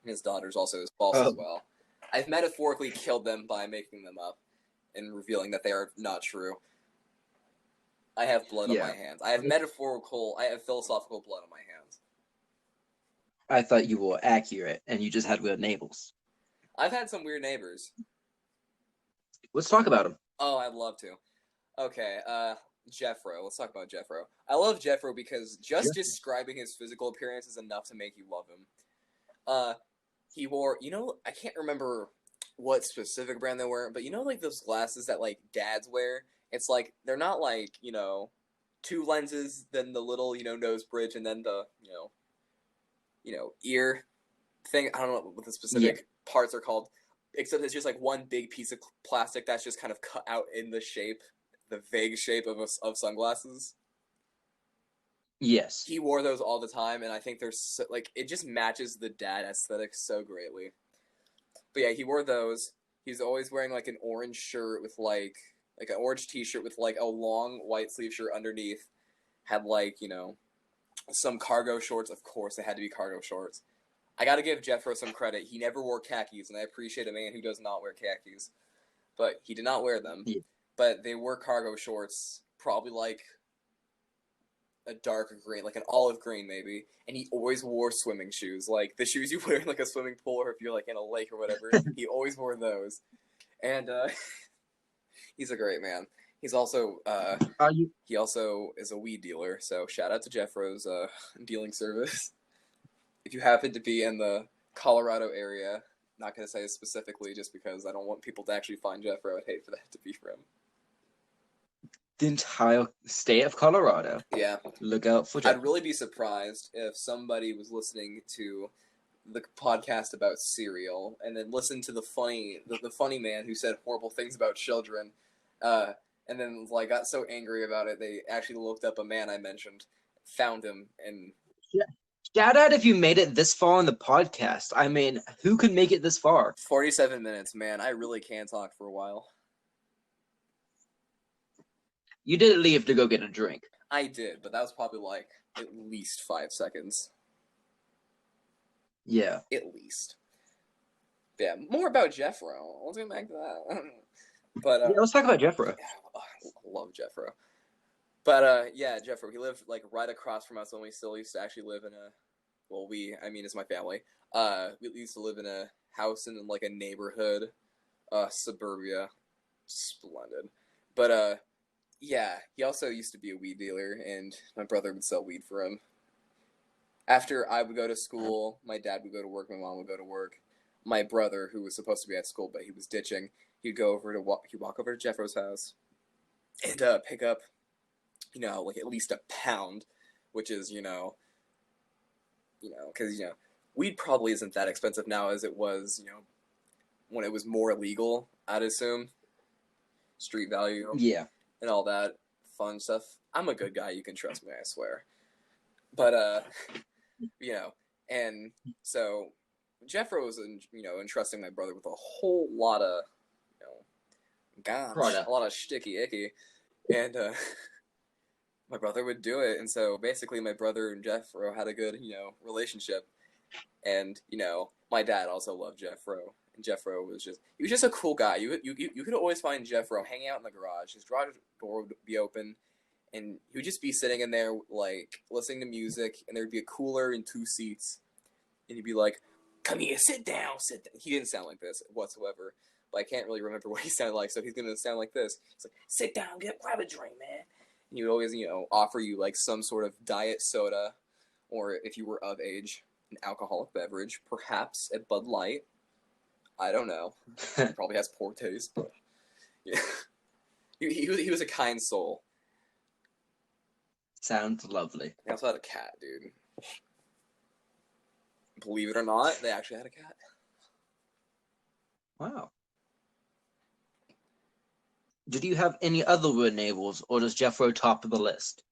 His daughter's also false as well. I've metaphorically killed them by making them up and revealing that they are not true. I have blood on my hands. I have philosophical blood on my hands. I thought you were accurate, and you just had weird neighbors. I've had some weird neighbors. Let's talk about them. Oh, I'd love to. Okay, Jeffro. Let's talk about Jeffro. I love Jeffro because just describing his physical appearance is enough to make you love him. He wore, I can't remember what specific brand they were, but like those glasses that like dads wear? It's like, they're not like, two lenses, then the little, nose bridge, and then the, ear thing. I don't know what the specific parts are called, except it's just like one big piece of plastic that's just kind of cut out in the vague shape of sunglasses. Yes. He wore those all the time, and I think there's it just matches the dad aesthetic so greatly. But yeah, he wore those. He's always wearing like an orange shirt with like an orange t-shirt with like a long white sleeve shirt underneath. Had like, some cargo shorts. Of course, they had to be cargo shorts. I gotta give Jeffro some credit. He never wore khakis, and I appreciate a man who does not wear khakis. But he did not wear them. Yeah. But they were cargo shorts, probably like a darker green, like an olive green maybe, and he always wore swimming shoes, like the shoes you wear in like a swimming pool or if you're like in a lake or whatever. He always wore those, and he's a great man. He's also he also is a weed dealer, so shout out to Jeffro's dealing service. If you happen to be in the Colorado area, not gonna say specifically just because I don't want people to actually find Jeffro. I'd hate for that to be for him. The entire state of Colorado. Yeah. Look out for Jeffro. I'd really be surprised if somebody was listening to the podcast about cereal and then listened to the funny man who said horrible things about children, and then like got so angry about it they actually looked up a man I mentioned, found him, and shout out if you made it this far on the podcast. I mean, who could make it this far? 47 minutes, man. I really can talk for a while. You did leave to go get a drink. I did, but that was probably like at least 5 seconds. Yeah. At least. Yeah, more about Jeffro. Let's get back to that. But yeah, let's talk about Jeffro. Yeah, I love Jeffro. But yeah, Jeffro, he lived like right across from us when we still used to actually live in it's my family. We used to live in a house in like a neighborhood, suburbia. Splendid. But yeah, he also used to be a weed dealer, and my brother would sell weed for him. After I would go to school, my dad would go to work, my mom would go to work. My brother, who was supposed to be at school, but he was ditching, he'd walk over to Jeffro's house and pick up, like at least a pound, which is, because, weed probably isn't that expensive now as it was, when it was more illegal, I'd assume. Street value. Yeah. And all that fun stuff. I'm a good guy, you can trust me, I swear. But, and so Jeffro was, entrusting my brother with a whole lot of, a lot of shticky icky. And, my brother would do it. And so basically my brother and Jeffro had a good, relationship. And, my dad also loved Jeffro. And Jeffro was just a cool guy. You could always find Jeffro hanging out in the garage. His garage door would be open, and he would just be sitting in there, like, listening to music, and there'd be a cooler and 2 seats. And he'd be like, "Come here, sit down, sit down." He didn't sound like this whatsoever, but I can't really remember what he sounded like, so he's going to sound like this. He's like, "Sit down, grab a drink, man." And he would always, offer you, like, some sort of diet soda, or if you were of age, an alcoholic beverage, perhaps a Bud Light. I don't know. He probably has poor taste, but yeah. He was a kind soul. Sounds lovely. He also had a cat, dude. Believe it or not, they actually had a cat. Wow. Did you have any other weird neighbors, or does Jeffro top of the list?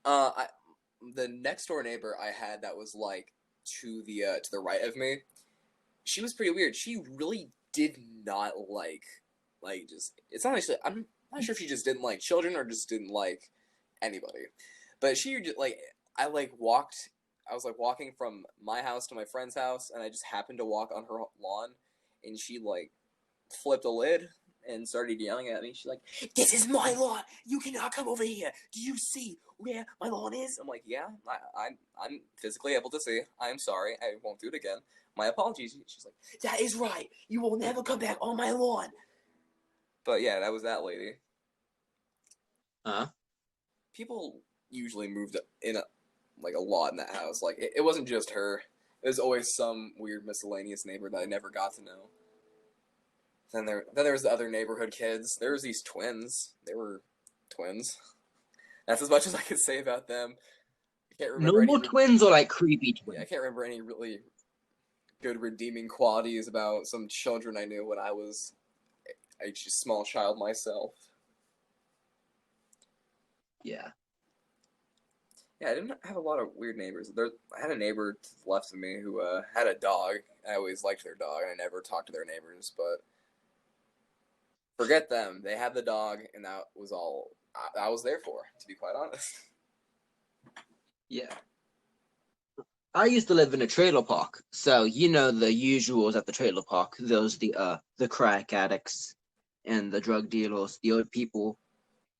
The next door neighbor I had that was like to the right of me, she was pretty weird. She really did not like just. It's not actually. I'm not sure if she just didn't like children or just didn't like anybody. But she just like I was like walking from my house to my friend's house, and I just happened to walk on her lawn, and she like flipped a lid and started yelling at me. She's like, "This is my lawn. You cannot come over here. Do you see where my lawn is?" I'm like, "Yeah, I'm physically able to see. I'm sorry. I won't do it again. My apologies." She's like, "That is right. You will never come back on my lawn." But yeah, that was that lady. People usually moved in a lot in that house. Like it wasn't just her. It was always some weird miscellaneous neighbor that I never got to know. Then there was the other neighborhood kids. There was these twins. They were twins. That's as much as I could say about them. I can't remember Normal twins or like creepy twins? Yeah, I can't remember any really good redeeming qualities about some children I knew when I was a small child myself. Yeah. Yeah, I didn't have a lot of weird neighbors. I had a neighbor to the left of me who had a dog. I always liked their dog, and I never talked to their neighbors, but forget them. They had the dog, and that was all I was there for, to be quite honest. Yeah. I used to live in a trailer park, so you know the usuals at the trailer park. Those the crack addicts and the drug dealers, the old people,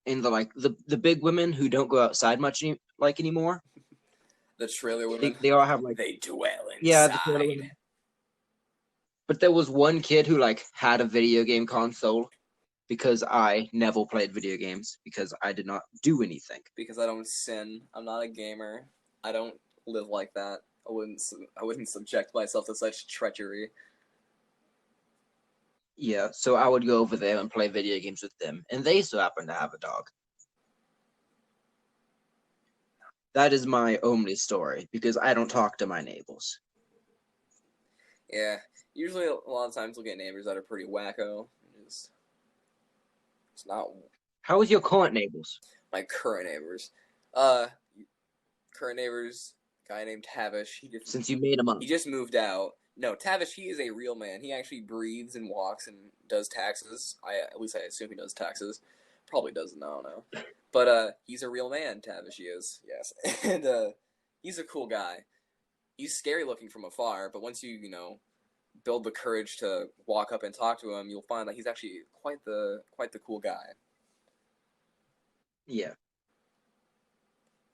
and the big women who don't go outside much anymore. The trailer women. They all have like they dwell inside. Yeah, the trailer women. But there was one kid who like had a video game console because I never played video games because I did not do anything. Because I don't sin. I'm not a gamer. I don't live like that. I wouldn't subject myself to such treachery. Yeah, so I would go over there and play video games with them, and they so happen to have a dog. That is my only story, because I don't talk to my neighbors. Yeah, usually a lot of times we'll get neighbors that are pretty wacko. It's not... How is your current neighbors? My current neighbors. Current neighbors, guy named Tavish. Since you made him up. He just moved out. No, Tavish, he is a real man. He actually breathes and walks and does taxes. At least I assume he does taxes. Probably doesn't, I don't know. But he's a real man, Tavish, he is. Yes. And he's a cool guy. He's scary looking from afar, but once you build the courage to walk up and talk to him, you'll find that he's actually quite the cool guy. Yeah.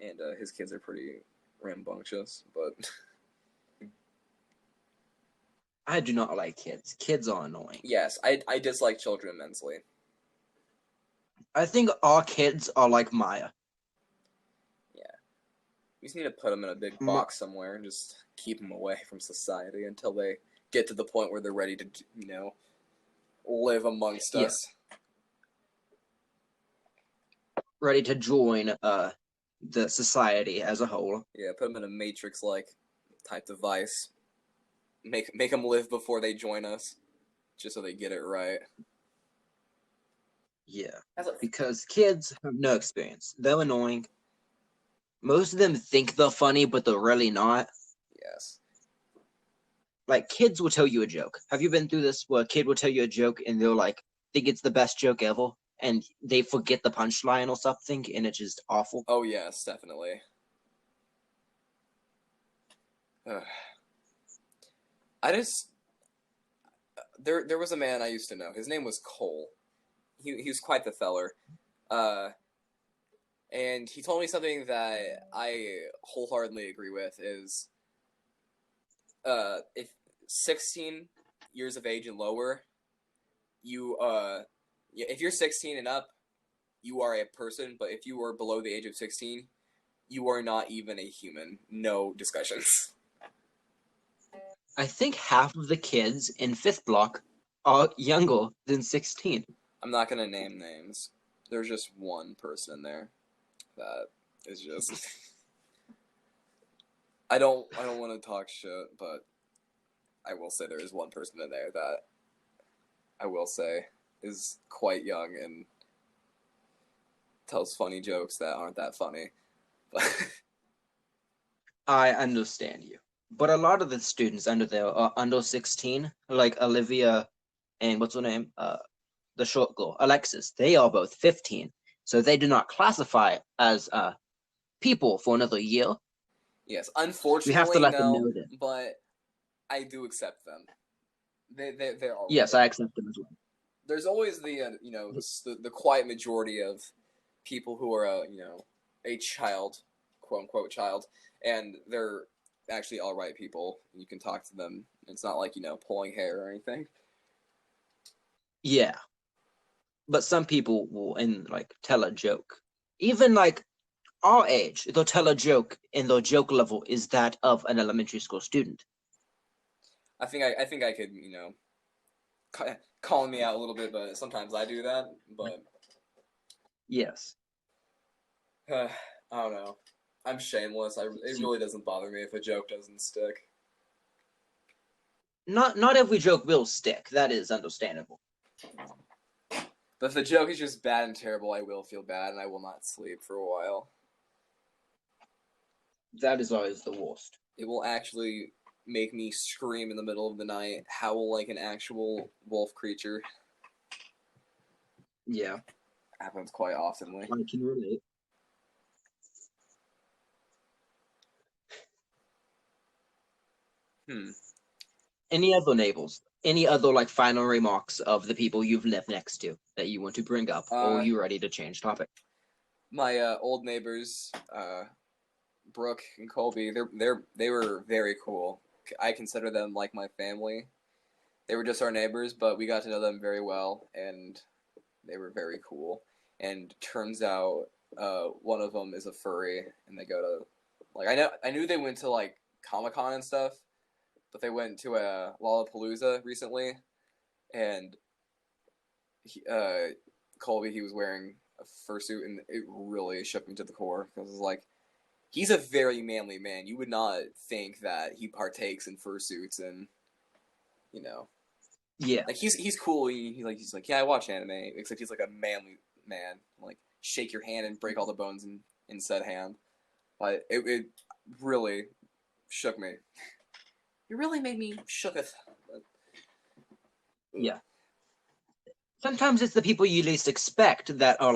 And his kids are pretty rambunctious, but... I do not like kids. Kids are annoying. Yes, I dislike children immensely. I think all kids are like Maya. Yeah. We just need to put them in a big box somewhere and just keep them away from society until they get to the point where they're ready to, live amongst us. Ready to join the society as a whole. Yeah, put them in a Matrix-like type device. Make them live before they join us, just so they get it right. Yeah, because kids have no experience. They're annoying. Most of them think they're funny, but they're really not. Yes. Like, kids will tell you a joke. Have you been through this where a kid will tell you a joke and they'll think it's the best joke ever, and they forget the punchline or something, and it's just awful? Oh, yes, definitely. There was a man I used to know. His name was Cole. He was quite the feller. And he told me something that I wholeheartedly agree with is if 16 years of age and lower, if you're 16 and up, you are a person, but if you are below the age of 16, you are not even a human. No discussions. I think half of the kids in 5th block are younger than 16. I'm not gonna name names. There's just one person in there that is just... I don't want to talk shit, but I will say there is one person in there that I will say is quite young and tells funny jokes that aren't that funny. But I understand you. But a lot of the students under there are under 16, like Olivia and what's her name? The short girl, Alexis. They are both 15, so they do not classify as people for another year. Yes, We unfortunately, have to let them no, know that. but I do accept them. They are. Yes, I accept them as well. There's always the the quiet majority of people who are a child, quote unquote child, and they're actually all right people. You can talk to them. It's not like pulling hair or anything. Yeah, but some people will tell a joke. Even like our age, they'll tell a joke, and their joke level is that of an elementary school student. I think I could calling me out a little bit, but sometimes I do that. But Yes. I don't know. I'm shameless. It really doesn't bother me if a joke doesn't stick. Not every joke will stick. That is understandable. But if the joke is just bad and terrible, I will feel bad, and I will not sleep for a while. That is always the worst. It will actually make me scream in the middle of the night, howl like an actual wolf creature. Yeah. Happens quite oftenly. I can relate. Any other neighbors? Any other final remarks of the people you've lived next to that you want to bring up, or are you ready to change topic? My old neighbors, Brooke and Colby, they were very cool. I consider them like my family. They were just our neighbors, but we got to know them very well, and they were very cool. And turns out, one of them is a furry, and they go to I knew they went to Comic-Con and stuff, but they went to a Lollapalooza recently, and Colby, he was wearing a fursuit, and it really shook me to the core because it was he's a very manly man. You would not think that he partakes in fursuits and Yeah. He's cool. He's like yeah, I watch anime, except he's like a manly man. Shake your hand and break all the bones in said hand. But it really shook me. It really made me shooketh. Yeah. Sometimes it's the people you least expect that are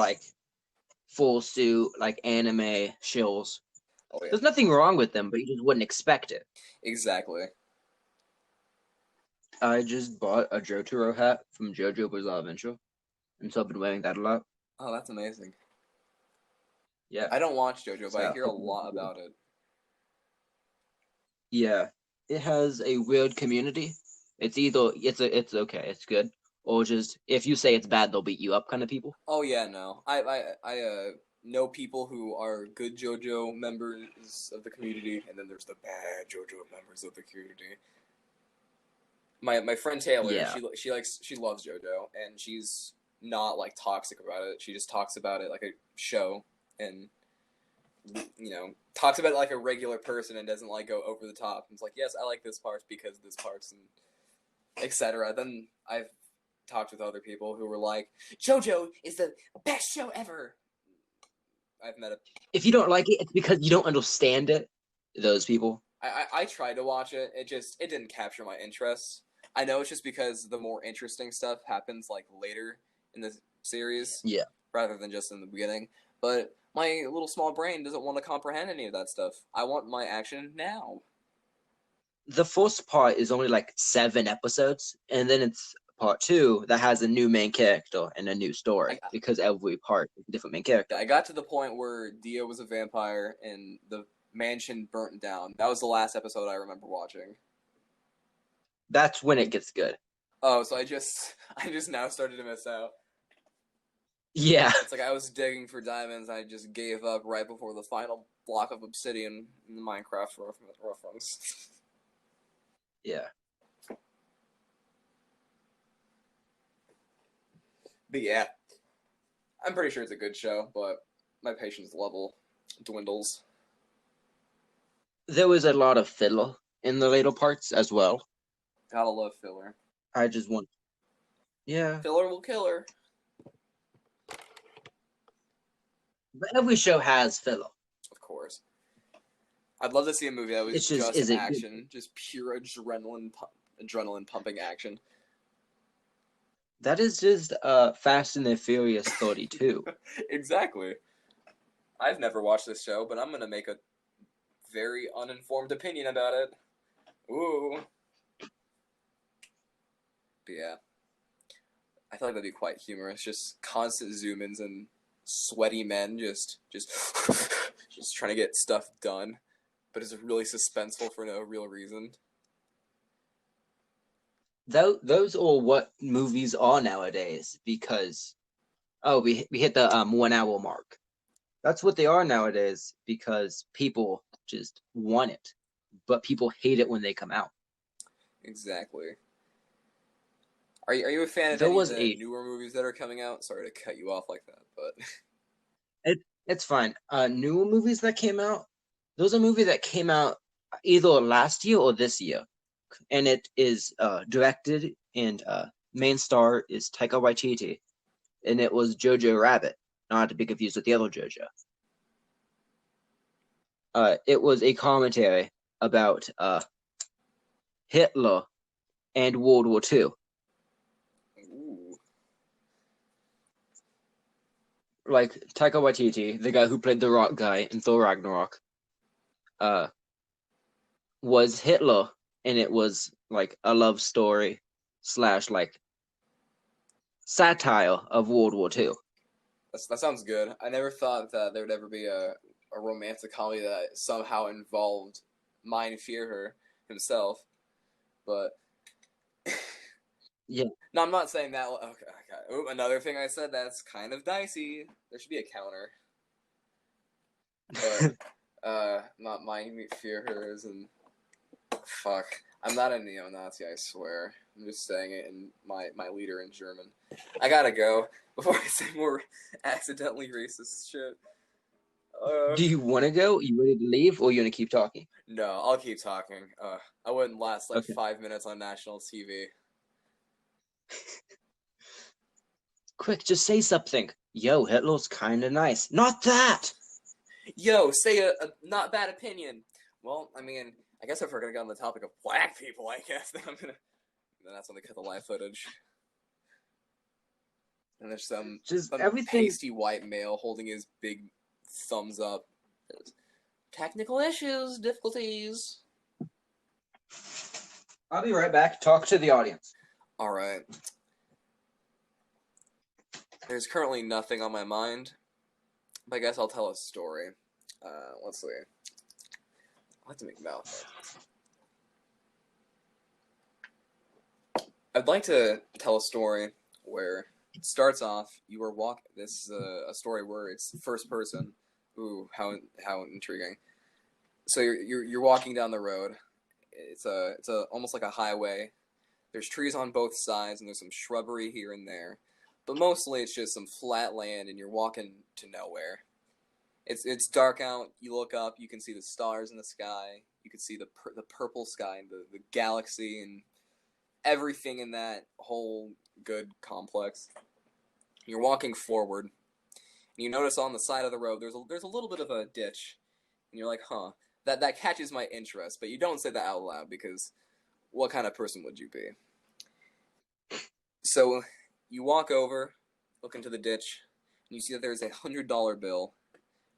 full suit, anime shills. Oh yeah. There's nothing wrong with them, but you just wouldn't expect it. Exactly. I just bought a Jotaro hat from Jojo Bizarre Adventure, and so I've been wearing that a lot. Oh, that's amazing. Yeah. I don't watch JoJo, but I So, hear a lot about it. Yeah. It has a weird community. It's either it's okay, it's good, or just if you say it's bad, they'll beat you up kind of people. Oh yeah, no. I know people who are good JoJo members of the community, and then there's the bad JoJo members of the community. My friend Taylor, Yeah. she loves JoJo, and she's not toxic about it. She just talks about it like a show, and talks about it like a regular person, and doesn't go over the top. And it's yes, I like this part because this part's, and etc. Then I've talked with other people who were like, JoJo is the best show ever. I've met If you don't like it, it's because you don't understand it. Those people. I tried to watch it. It didn't capture my interest. I know it's just because the more interesting stuff happens later in the series. Yeah. Rather than just in the beginning. But my little small brain doesn't want to comprehend any of that stuff. I want my action now. The first part is only 7 episodes, and then it's part 2 that has a new main character and a new story because every part is a different main character. I got to the point where Dio was a vampire and the mansion burnt down. That was the last episode I remember watching. That's when it gets good. Oh, so I just now started to miss out. Yeah. It's I was digging for diamonds, and I just gave up right before the final block of obsidian in the Minecraft reference. Yeah. But yeah, I'm pretty sure it's a good show, but my patience level dwindles. There was a lot of filler in the later parts as well. Gotta love filler. I just want... Yeah. Filler will kill her. But every show has filler. Of course. I'd love to see a movie that was It's just action, just pure adrenaline pumping action. That is just Fast and the Furious 32. Exactly. I've never watched this show, but I'm gonna make a very uninformed opinion about it. Ooh. But yeah. I feel like that'd be quite humorous. Just constant zoom-ins and sweaty men just trying to get stuff done. But it's really suspenseful for no real reason. Those are what movies are nowadays, because we hit the 1 hour mark. That's what they are nowadays, because people just want it, but people hate it when they come out. Exactly. Are you a fan of There any was of the newer movies that are coming out? Sorry to cut you off like that, but It's fine. Newer movies that came out, those are movies that came out either last year or this year, and it is directed, and main star is Taika Waititi, and it was Jojo Rabbit, not to be confused with the other Jojo. It was a commentary about Hitler and World War II. ooh. Like Taika Waititi, the guy who played the Rock guy in Thor Ragnarok, was Hitler, and it was like a love story / like satire of World War II. That sounds good. I never thought that there would ever be a romantic comedy that somehow involved Mein Führer himself, but Yeah. No, I'm not saying that. Okay. Ooh, another thing I said that's kind of dicey. There should be a counter. But not Mein Führers and fuck. I'm not a neo-Nazi, I swear. I'm just saying it in my leader in German. I gotta go before I say more accidentally racist shit. Do you want to go? You ready to leave, or you want to keep talking? No, I'll keep talking. I wouldn't last like Okay. 5 minutes on national TV. Quick, just say something. Yo, Hitler's kind of nice. Not that! Yo, say a not bad opinion. Well, I mean, I guess if we're gonna get on the topic of black people, I guess then then that's when they cut the live footage. And there's some everything. pasty white male holding his big thumbs up. Technical issues, difficulties. I'll be right back. Talk to the audience. All right. There's currently nothing on my mind, but I guess I'll tell a story. Let's see. I'll have to make mouth. I'd like to tell a story where it starts off. You were walking. This is a story where it's first person. Ooh, how intriguing! So you're walking down the road. It's almost like a highway. There's trees on both sides, and there's some shrubbery here and there. But mostly it's just some flat land, and you're walking to nowhere. It's dark out. You look up, you can see the stars in the sky. You can see the purple sky and the galaxy and everything in that whole good complex. You're walking forward, and you notice on the side of the road there's a little bit of a ditch, and you're like, huh, that catches my interest. But you don't say that out loud, because what kind of person would you be? So you walk over, look into the ditch, and you see that there's $100 bill.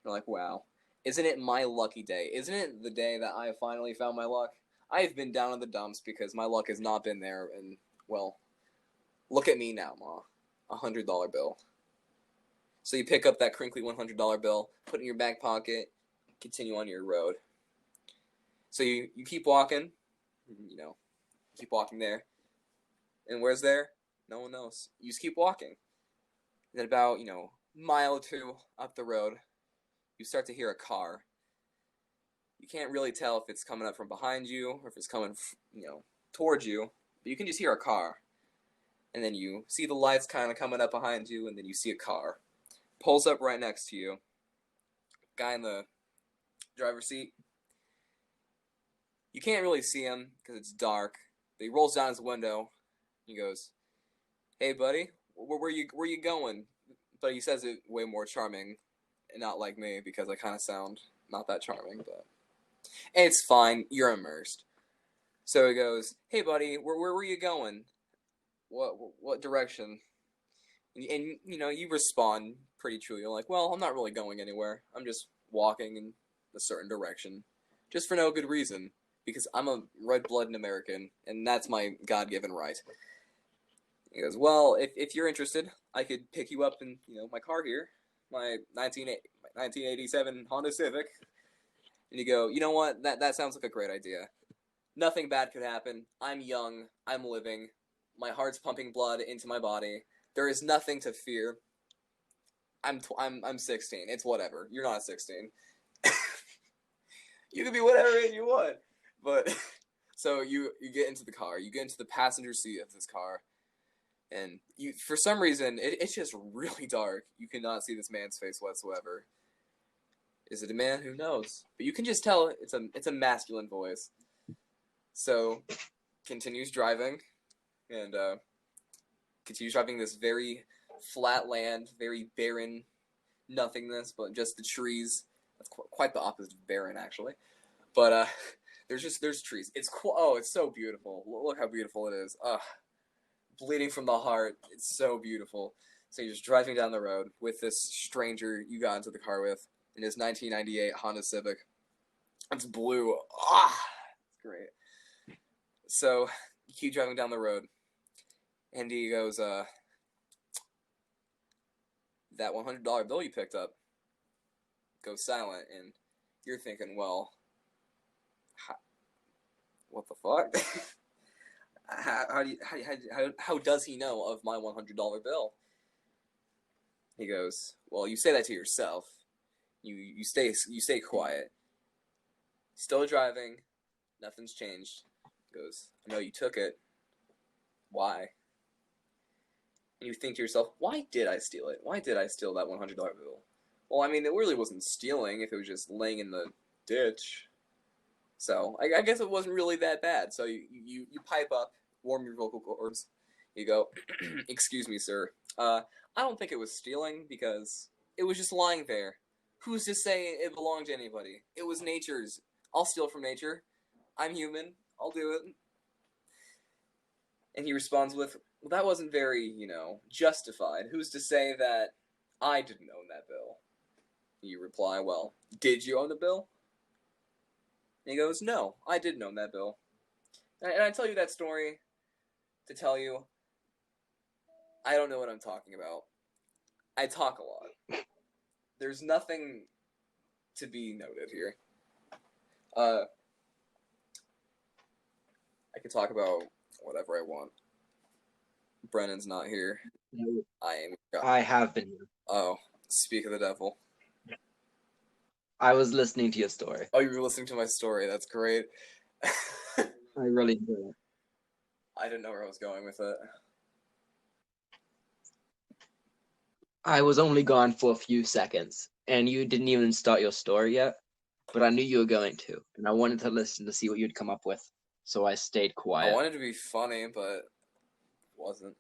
You're like, wow, isn't it my lucky day? Isn't it the day that I have finally found my luck? I have been down in the dumps because my luck has not been there, and, well, look at me now, Ma. $100 bill. So you pick up that crinkly $100 bill, put it in your back pocket, continue on your road. So you keep walking, keep walking there. And where's there? No one knows. You just keep walking. And then about, mile or two up the road, you start to hear a car. You can't really tell if it's coming up from behind you or if it's coming, towards you. But you can just hear a car. And then you see the lights kind of coming up behind you, and then you see a car. Pulls up right next to you. Guy in the driver's seat. You can't really see him because it's dark. But he rolls down his window. He goes, "Hey, buddy, where you going?" But he says it way more charming, and not like me, because I kind of sound not that charming. But it's fine. You're immersed. So he goes, "Hey, buddy, where you going? What direction?" And you respond pretty truly. You're like, well, I'm not really going anywhere. I'm just walking in a certain direction, just for no good reason, because I'm a red-blooded American, and that's my God-given right. He goes, well, if you're interested, I could pick you up in my car here, my 1987 Honda Civic. And you go, you know what? That sounds like a great idea. Nothing bad could happen. I'm young. I'm living. My heart's pumping blood into my body. There is nothing to fear. I'm 16. It's whatever. You're not 16. You can be whatever you want. But so you get into the car. You get into the passenger seat of this car, and for some reason it's just really dark. You cannot see this man's face whatsoever. Is it a man? Who knows? But you can just tell it's a masculine voice. So continues driving, and continues driving this very flat land, very barren nothingness, but just the trees. That's quite the opposite of barren, actually. But there's trees. It's cool. Oh, it's so beautiful. Look how beautiful it is. Bleeding from the heart. It's so beautiful. So you're just driving down the road with this stranger you got into the car with in his 1998 Honda Civic. It's blue. It's great. So you keep driving down the road, and he goes, that $100 bill you picked up goes silent, and you're thinking, well, what the fuck? How does he know of my $100 bill? He goes, well, you say that to yourself. You stay quiet. Still driving. Nothing's changed. He goes, I know you took it. Why? And you think to yourself, why did I steal it? Why did I steal that $100 bill? Well, I mean, it really wasn't stealing if it was just laying in the ditch. So I guess it wasn't really that bad. So you pipe up, warm your vocal cords. You go, excuse me, sir. I don't think it was stealing because it was just lying there. Who's to say it belonged to anybody? It was nature's. I'll steal from nature. I'm human. I'll do it. And he responds with, well, that wasn't very, justified. Who's to say that I didn't own that bill? You reply, well, did you own the bill? And he goes, no, I didn't own that bill. And I tell you that story to tell you, I don't know what I'm talking about. I talk a lot. There's nothing to be noted here. I could talk about whatever I want. Brennan's not here. No, I am. I have been here. Oh, speak of the devil. I was listening to your story. Oh, you were listening to my story. That's great. I really enjoyed it. I didn't know where I was going with it. I was only gone for a few seconds, and you didn't even start your story yet, but I knew you were going to, and I wanted to listen to see what you'd come up with, so I stayed quiet. I wanted to be funny, but wasn't.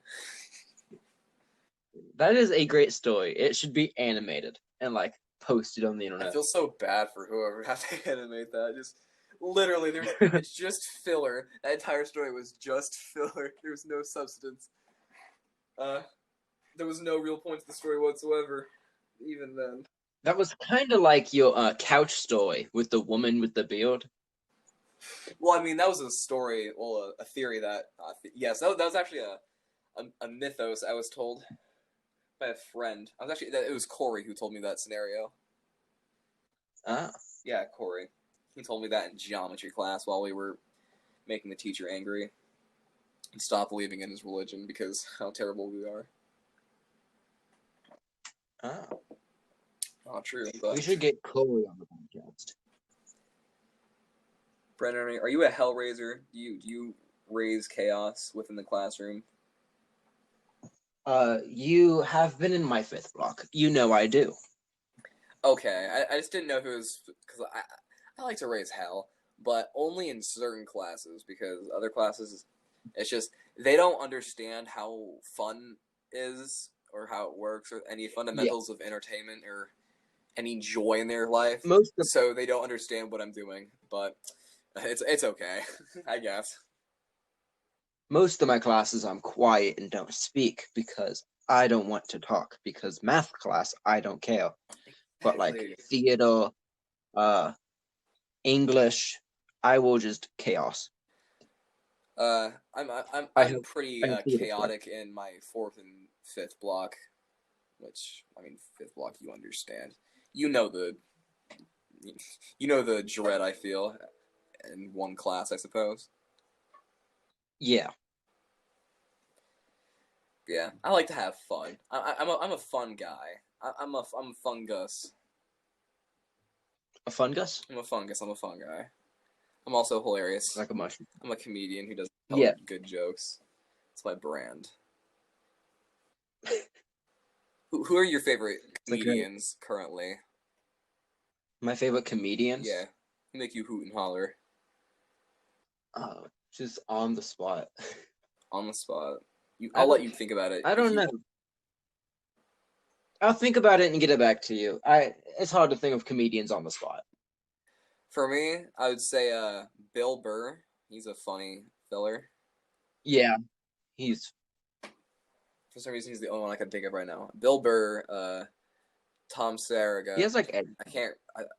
That is a great story. It should be animated and, posted on the internet. I feel so bad for whoever had to animate that. Just literally, it's just filler. That entire story was just filler. There was no substance. There was no real point to the story whatsoever, even then. That was kind of like your couch story with the woman with the beard. Well, I mean, that was a story, a theory that, yes, that was actually a mythos I was told by a friend. It was Corey who told me that scenario. Ah. Yeah, Corey. He told me that in geometry class while we were making the teacher angry and stop believing in his religion because how terrible we are. Ah. Not true, but... We should get Corey on the podcast. Brennan, are you a hellraiser? Do you raise chaos within the classroom? You have been in my 5th block. You know I do. Okay, I just didn't know if it was... Because I like to raise hell, but only in certain classes, because other classes, it's just... They don't understand how fun is, or how it works, or any fundamentals of entertainment, or any joy in their life. So they don't understand what I'm doing, but it's okay, I guess. Most of my classes I'm quiet and don't speak because I don't want to talk because math class, I don't care. But like Exactly. theater, English, I will just chaos. I'm I I'm hope pretty theater class. chaotic in my fourth and fifth block, which I mean fifth block you understand. You know the dread I feel in one class, I suppose. Yeah, Yeah, I like to have fun. I'm a fun guy. I'm a fungus. a fungus, I'm a fungus. I'm a fun guy. I'm also hilarious. like a mushroom. I'm a comedian who does Yeah. good jokes. It's my brand. Who are your favorite Like comedians currently? my favorite comedians. Yeah, who make you hoot and holler Just on the spot. on the spot. I I'll let don't- you think about it. I don't know. I'll think about it and get it back to you. It's hard to think of comedians on the spot. For me, I would say Bill Burr. He's a funny filler. Yeah, he's For some reason, he's the only one I can think of right now. Bill Burr, Tom Sarraga. he has like I can't.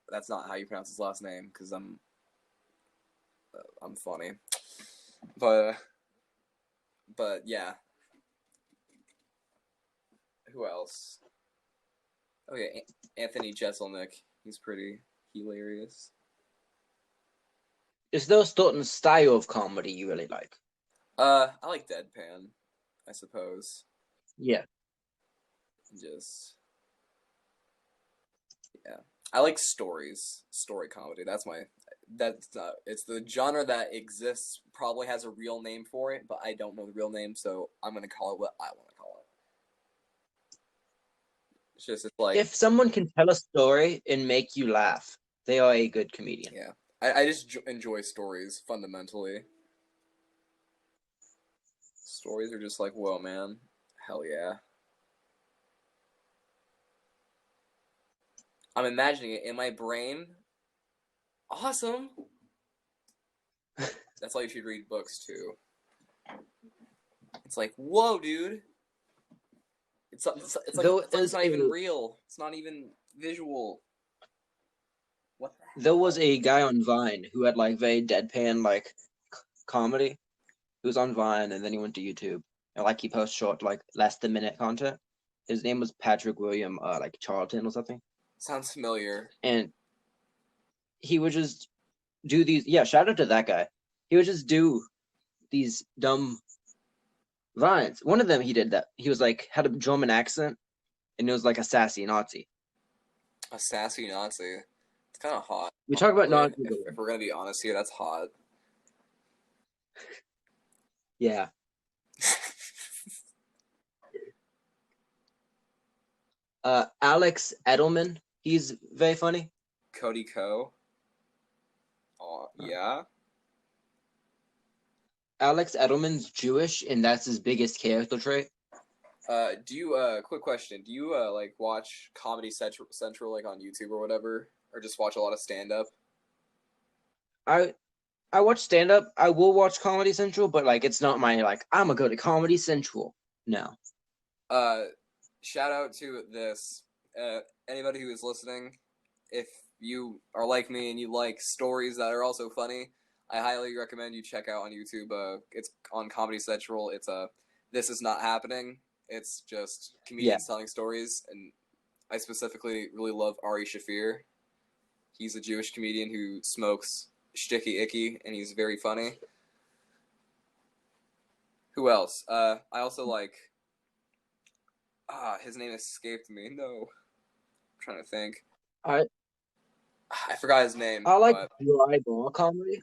That's not how you pronounce his last name because I'm funny. But yeah. Who else? Oh yeah, Anthony Jeselnik. He's pretty hilarious. Is there a certain style of comedy you really like? I like deadpan, I suppose. Yeah. Just yeah, I like stories, story comedy. It's the genre that exists. Probably has a real name for it, but I don't know the real name, so I'm gonna call it what I want to call it. It's like If someone can tell a story and make you laugh, they are a good comedian. yeah, I just enjoy stories fundamentally. Stories are just like, whoa, man, hell yeah. I'm imagining it in my brain. Awesome. That's why you should read books too. It's like, whoa, dude. It's like it's not even real. It's not even visual. What the hell? There was a guy on Vine who had like very deadpan like comedy. He was on Vine and then he went to YouTube and like he posts short like less than minute content. His name was Patrick William like Charlton or something. Sounds familiar. And he would just do these. Yeah, shout out to that guy. He would just do these dumb vines. One of them he did that. He was like had a German accent, and it was like a sassy Nazi. A sassy Nazi. It's kind of hot. We talk about Honestly, Nazis. if we're gonna be honest here, that's hot. Yeah. Alex Edelman. He's very funny. Cody Ko. Yeah. Alex Edelman's Jewish, and that's his biggest character trait. Do you quick question? Do you like watch Comedy Central like on YouTube or whatever, or just watch a lot of stand up? I watch stand up. I will watch Comedy Central, but like it's not my like I'm gonna go to Comedy Central. No. Shout out to this. Anybody who is listening, if you are like me and you like stories that are also funny, I highly recommend you check out on YouTube. It's on Comedy Central. It's This Is Not Happening. It's just comedians telling stories, and I specifically really love Ari Shafir. He's a Jewish comedian who smokes sticky icky, and he's very funny. Who else? I also like. His name escaped me. No, I'm trying to think. I forgot his name. I like dry bar comedy.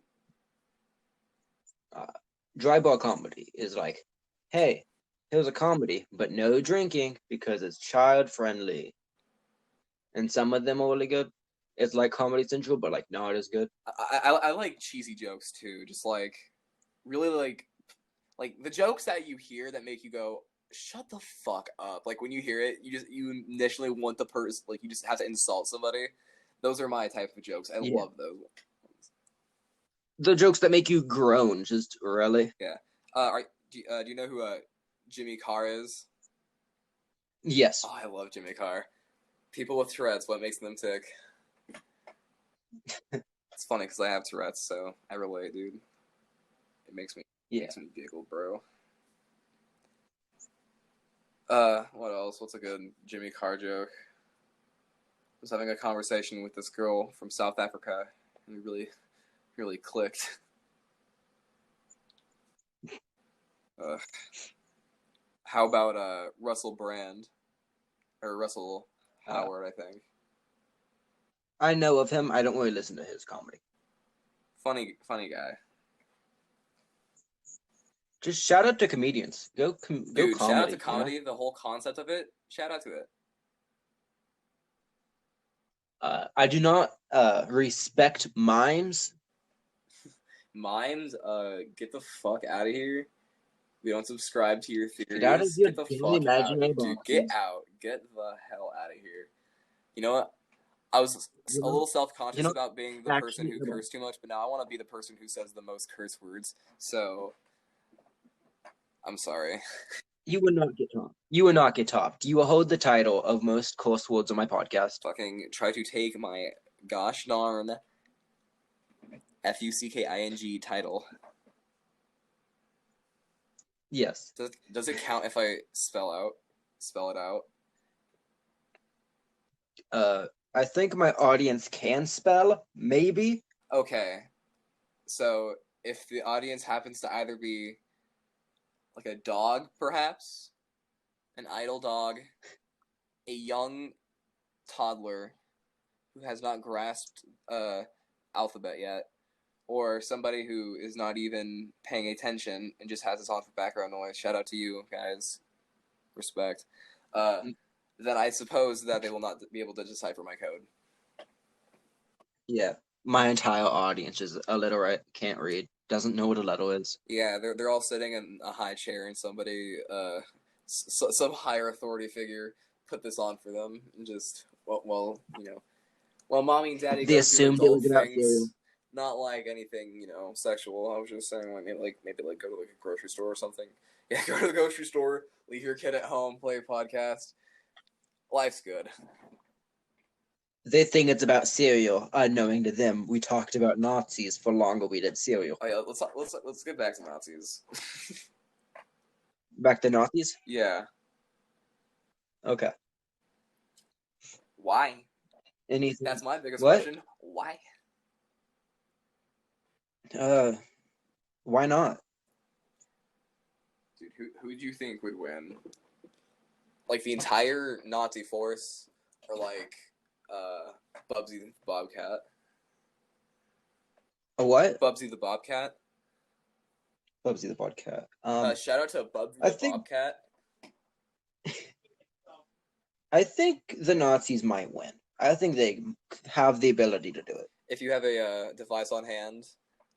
Dry bar comedy is like, hey, here's a comedy, but no drinking because it's child friendly. And some of them are really good. It's like Comedy Central, but like not as good. I like cheesy jokes too. Just like really like the jokes that you hear that make you go, shut the fuck up. Like when you hear it, you initially want the person, like you just have to insult somebody. Those are my type of jokes. I love those. The jokes that make you groan, just really. Yeah. Do you know who Jimmy Carr is? Yes. Oh, I love Jimmy Carr. People with Tourette's, what makes them tick? It's funny because I have Tourette's, so I relate, dude. It makes me giggle, bro. What else? What's a good Jimmy Carr joke? I was having a conversation with this girl from South Africa, and we really clicked. How about Russell Brand? Or Russell Howard, I think. I know of him. I don't really listen to his comedy. Funny guy. Just shout out to comedians. Go Dude, comedy. shout out to comedy, you know? The whole concept of it. Shout out to it. I do not respect mimes. Mimes, get the fuck out of here. We don't subscribe to your theories. Get out of your the daily fuck out. imaginary Dude, boxes. get out. Get the hell out of here. You know what? I was a little self-conscious about being the person who cursed too much, but now I want to be the person who says the most curse words. So, I'm sorry. You will not get topped. You will not get topped. You will hold the title of most curse words on my podcast. Fucking try to take my gosh darn FUCKING title. Yes. Does it count if I spell it out? I think my audience can spell, maybe. Okay. So, if the audience happens to either be like a dog, perhaps, an idle dog, a young toddler who has not grasped alphabet yet, or somebody who is not even paying attention and just has this on for background noise, shout out to you guys, respect, then I suppose that they will not be able to decipher my code. Yeah, my entire audience is illiterate, can't read, doesn't know what a letter is. Yeah, they're all sitting in a high chair and somebody, some higher authority figure put this on for them and just, well, you know, while mommy and daddy They go assumed do it adult was about things, cereal. not like anything, you know, sexual. I was just saying, like maybe go to like a grocery store or something. Yeah, go to the grocery store, leave your kid at home, play a podcast. Life's good. They think it's about cereal, unknowing to them. We talked about Nazis for longer we did cereal. Oh yeah, let's get back to Nazis. Back to Nazis? Yeah. Okay. Why? Anything? That's my biggest What? question. Why? Why not? Dude, who do you think would win? Like the entire Nazi force, or like Bubsy the Bobcat? A what? Bubsy the Bobcat. Bubsy the Bobcat. Shout out to Bubsy the Bobcat. I think the Nazis might win. I think they have the ability to do it. If you have a device on hand,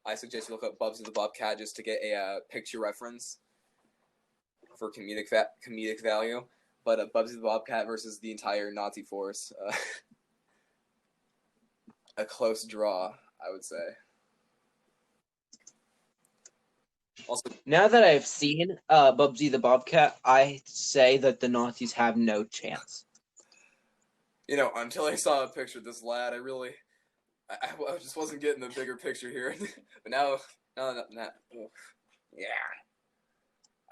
I suggest you look up Bubsy the Bobcat just to get a picture reference for comedic value. But Bubsy the Bobcat versus the entire Nazi force, a close draw, I would say. Also, now that I've seen Bubsy the Bobcat, I say that the Nazis have no chance. You know, until I saw a picture of this lad, I just wasn't getting the bigger picture here. But now, yeah,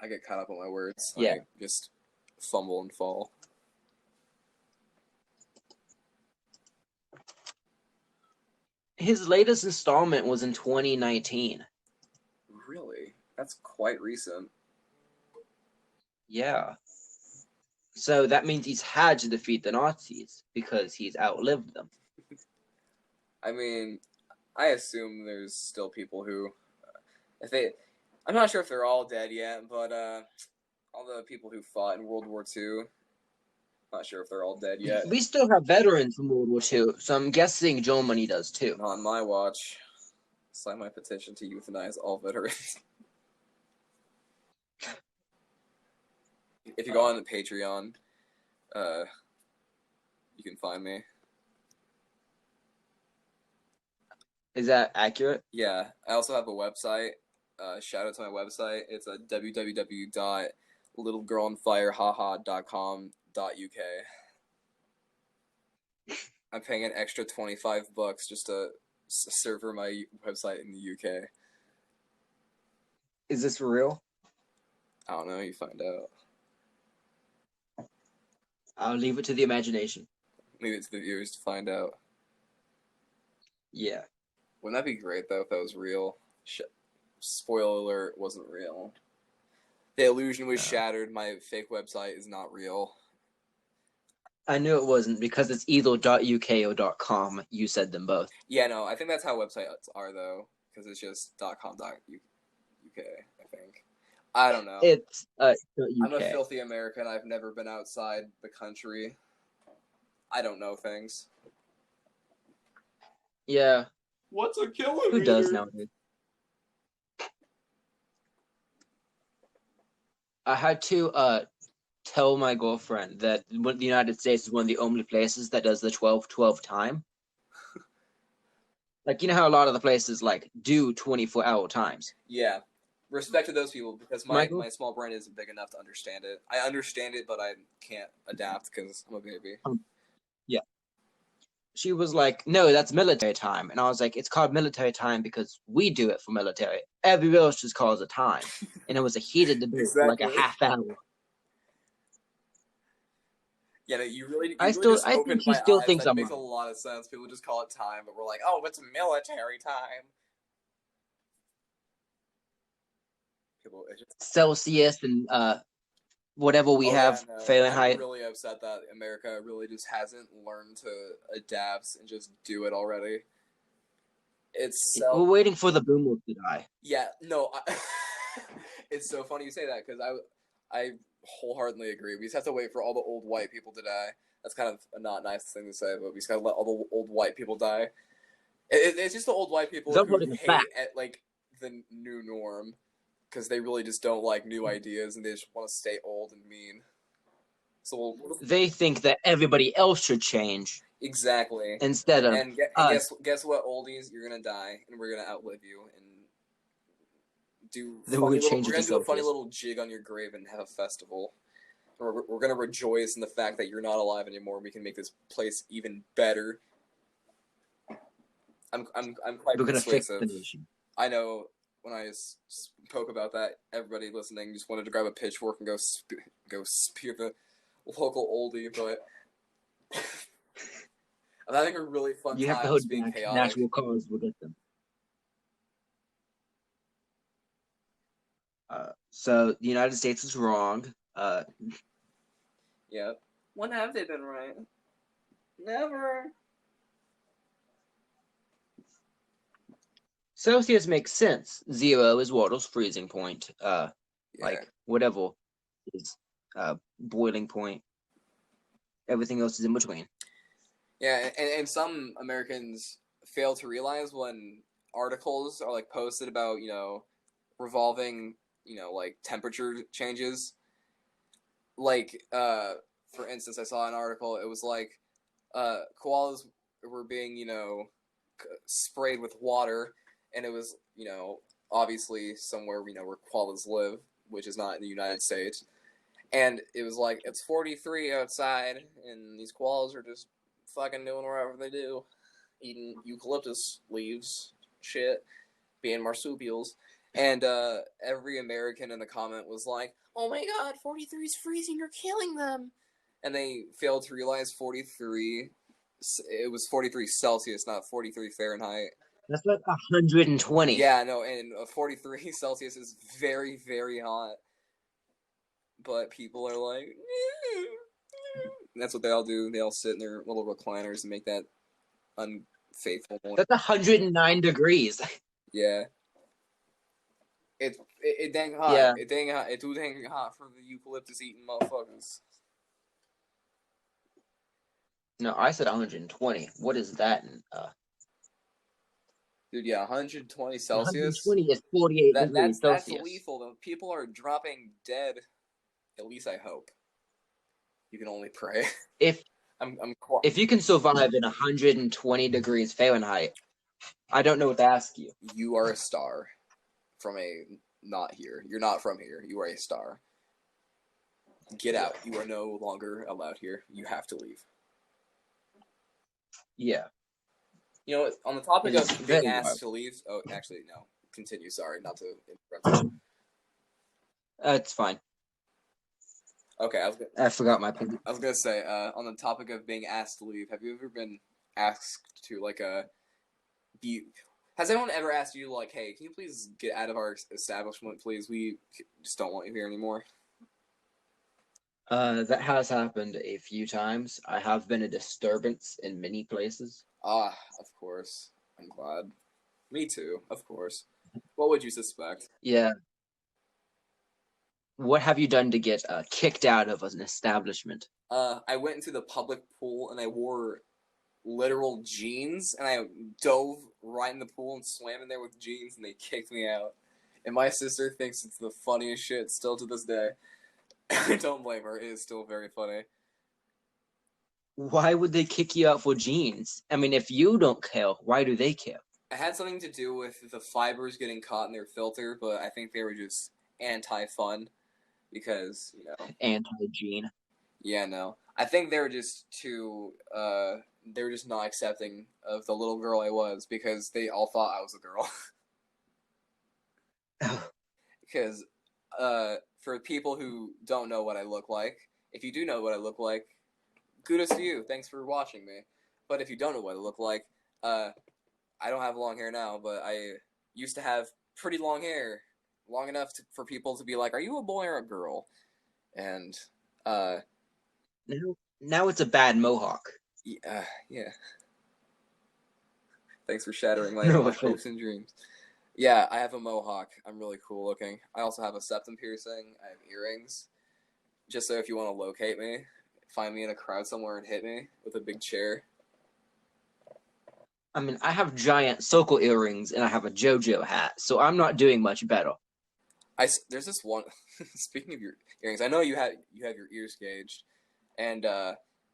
I get caught up on my words. Yeah. I just fumble and fall. His latest installment was in 2019. Really? That's quite recent. Yeah. So that means he's had to defeat the Nazis because he's outlived them. I mean, I assume there's still people who, I'm not sure if they're all dead yet, but all the people who fought in World War II, not sure if they're all dead yet. We still have veterans from World War II, so I'm guessing Germany does too. Not on my watch. Sign my petition to euthanize all veterans. If you go on the Patreon, you can find me. Is that accurate? Yeah, I also have a website. Shout out to my website. It's a littlegirlonfirehaha.com.uk. I'm paying an extra $25 just to server my website in the UK. Is this for real? I don't know. You find out. I'll leave it to the imagination. Leave it to the viewers to find out. Yeah. Wouldn't that be great though if that was real? Spoiler alert, it wasn't real. The illusion was shattered. My fake website is not real. I knew it wasn't because it's either .uk or .com. You said them both. Yeah, no, I think that's how websites are though, because it's just .com.uk. I think. I don't know. It's .uk. I'm a filthy American. I've never been outside the country. I don't know things. Yeah. What's a kilometer? Who does nowadays? I had to tell my girlfriend that the United States is one of the only places that does the 12-12 time. Like, you know how a lot of the places like do 24-hour times. Yeah. Respect to those people because my small brain isn't big enough to understand it. I understand it, but I can't adapt because I'm a baby. Yeah. She was like, no, that's military time. And I was like, it's called military time because we do it for military. Everybody else just calls it time. And it was a heated debate for like a half hour. Yeah, no, you really I just think opened she my still eyes. thinks That I'm makes right. a lot of sense. People just call it time, but we're like, oh, it's military time. People, it's just... Celsius and whatever we have, Fahrenheit. I'm really upset that America really just hasn't learned to adapt and just do it already. We're waiting for the boomers to die. Yeah, no, it's so funny you say that because I wholeheartedly agree. We just have to wait for all the old white people to die. That's kind of a not nice thing to say, but we just gotta let all the old white people die. It's just the old white people who hate at like the new norm because they really just don't like new ideas and they just want to stay old and mean. So they think that everybody else should change. Exactly. Instead of guess what, oldies? You're gonna die, and we're gonna outlive you, and we're gonna do a funny little jig on your grave and have a festival. We're gonna rejoice in the fact that you're not alive anymore. We can make this place even better. I'm quite persuasive. We're gonna fix the nation. I know. When I spoke about that, everybody listening just wanted to grab a pitchfork and go spear the local oldie, but I'm having a really fun time. You have to hold being chaotic. National cause will get them. So the United States is wrong. Yeah. When have they been right? Never. Celsius makes sense. 0 is water's freezing point. Like whatever is boiling point. Everything else is in between. Yeah, and some Americans fail to realize when articles are like posted about, revolving, like temperature changes. Like, for instance, I saw an article, it was like koalas were being, sprayed with water, and it was, obviously somewhere, where koalas live, which is not in the United States. And it was like, it's 43 outside, and these koalas are just fucking doing whatever they do. Eating eucalyptus leaves, shit, being marsupials. And every American in the comment was like, oh my god, 43 is freezing, you're killing them. And they failed to realize 43, it was 43 Celsius, not 43 Fahrenheit. That's like 120. Yeah, no, and 43 Celsius is very, very hot. But people are like, and that's what they all do. They all sit in their little recliners and make that unfaithful noise. That's 109 degrees. Yeah. It dang hot. Yeah. It do dang hot for the eucalyptus eating motherfuckers. No, I said 120. What is that? Dude, yeah, 120 Celsius. 120 is 48 degrees Celsius. That's lethal. People are dropping dead. At least I hope. You can only pray. If you can survive in 120 degrees Fahrenheit, I don't know what to ask you. You are a star from not here. You're not from here. You are a star. Get out. You are no longer allowed here. You have to leave. Yeah. You know, on the topic It's of very being asked wild. to leave. Oh, actually, no. Continue. Sorry, not to interrupt you. It's fine. Okay, I forgot my point. I was gonna say, on the topic of being asked to leave, have you ever been asked to be? Has anyone ever asked you like, "Hey, can you please get out of our establishment, please? We just don't want you here anymore." That has happened a few times. I have been a disturbance in many places. Ah, of course. I'm glad. Me too, of course. What would you suspect? Yeah. What have you done to get kicked out of an establishment? I went into the public pool and I wore literal jeans and I dove right in the pool and swam in there with jeans and they kicked me out. And my sister thinks it's the funniest shit still to this day. I don't blame her. It is still very funny. Why would they kick you out for jeans? I mean, if you don't care, why do they care? It had something to do with the fibers getting caught in their filter, but I think they were just anti-fun because, Anti-gene. Yeah, no. I think they were just they were just not accepting of the little girl I was because they all thought I was a girl. Because for people who don't know what I look like, if you do know what I look like, kudos to you. Thanks for watching me. But if you don't know what I look like, I don't have long hair now, but I used to have pretty long hair, long enough for people to be like, "Are you a boy or a girl?" And now it's a bad mohawk. yeah. Thanks for shattering my No hopes and dreams. Yeah, I have a mohawk. I'm really cool looking. I also have a septum piercing. I have earrings. Just so if you want to locate me, find me in a crowd somewhere and hit me with a big chair. I mean, I have giant circle earrings and I have a JoJo hat, so I'm not doing much better. There's this one. Speaking of your earrings, I know you have your ears gauged, and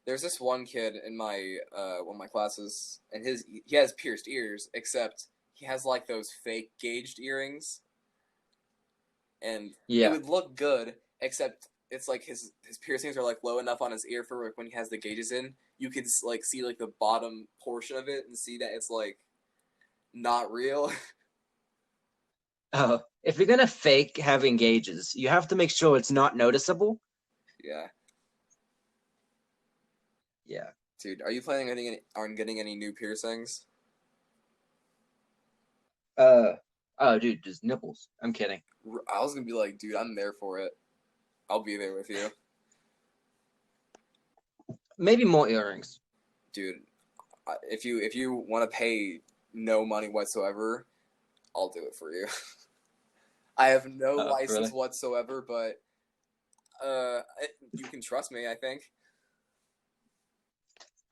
there's this one kid in my one of my classes, and he has pierced ears, except he has like those fake gauged earrings, and Yeah. it would look good, except it's like his piercings are like low enough on his ear for like when he has the gauges in, you can like see like the bottom portion of it and see that it's like not real. If you're gonna fake having gauges, you have to make sure it's not noticeable. Yeah. Yeah. Dude, are you planning on getting any new piercings? Oh, dude, just nipples. I'm kidding. I was gonna be like, dude, I'm there for it. I'll be there with you. Maybe more earrings. Dude, if you want to pay no money whatsoever, I'll do it for you. I have no license really? whatsoever, but you can trust me, I think.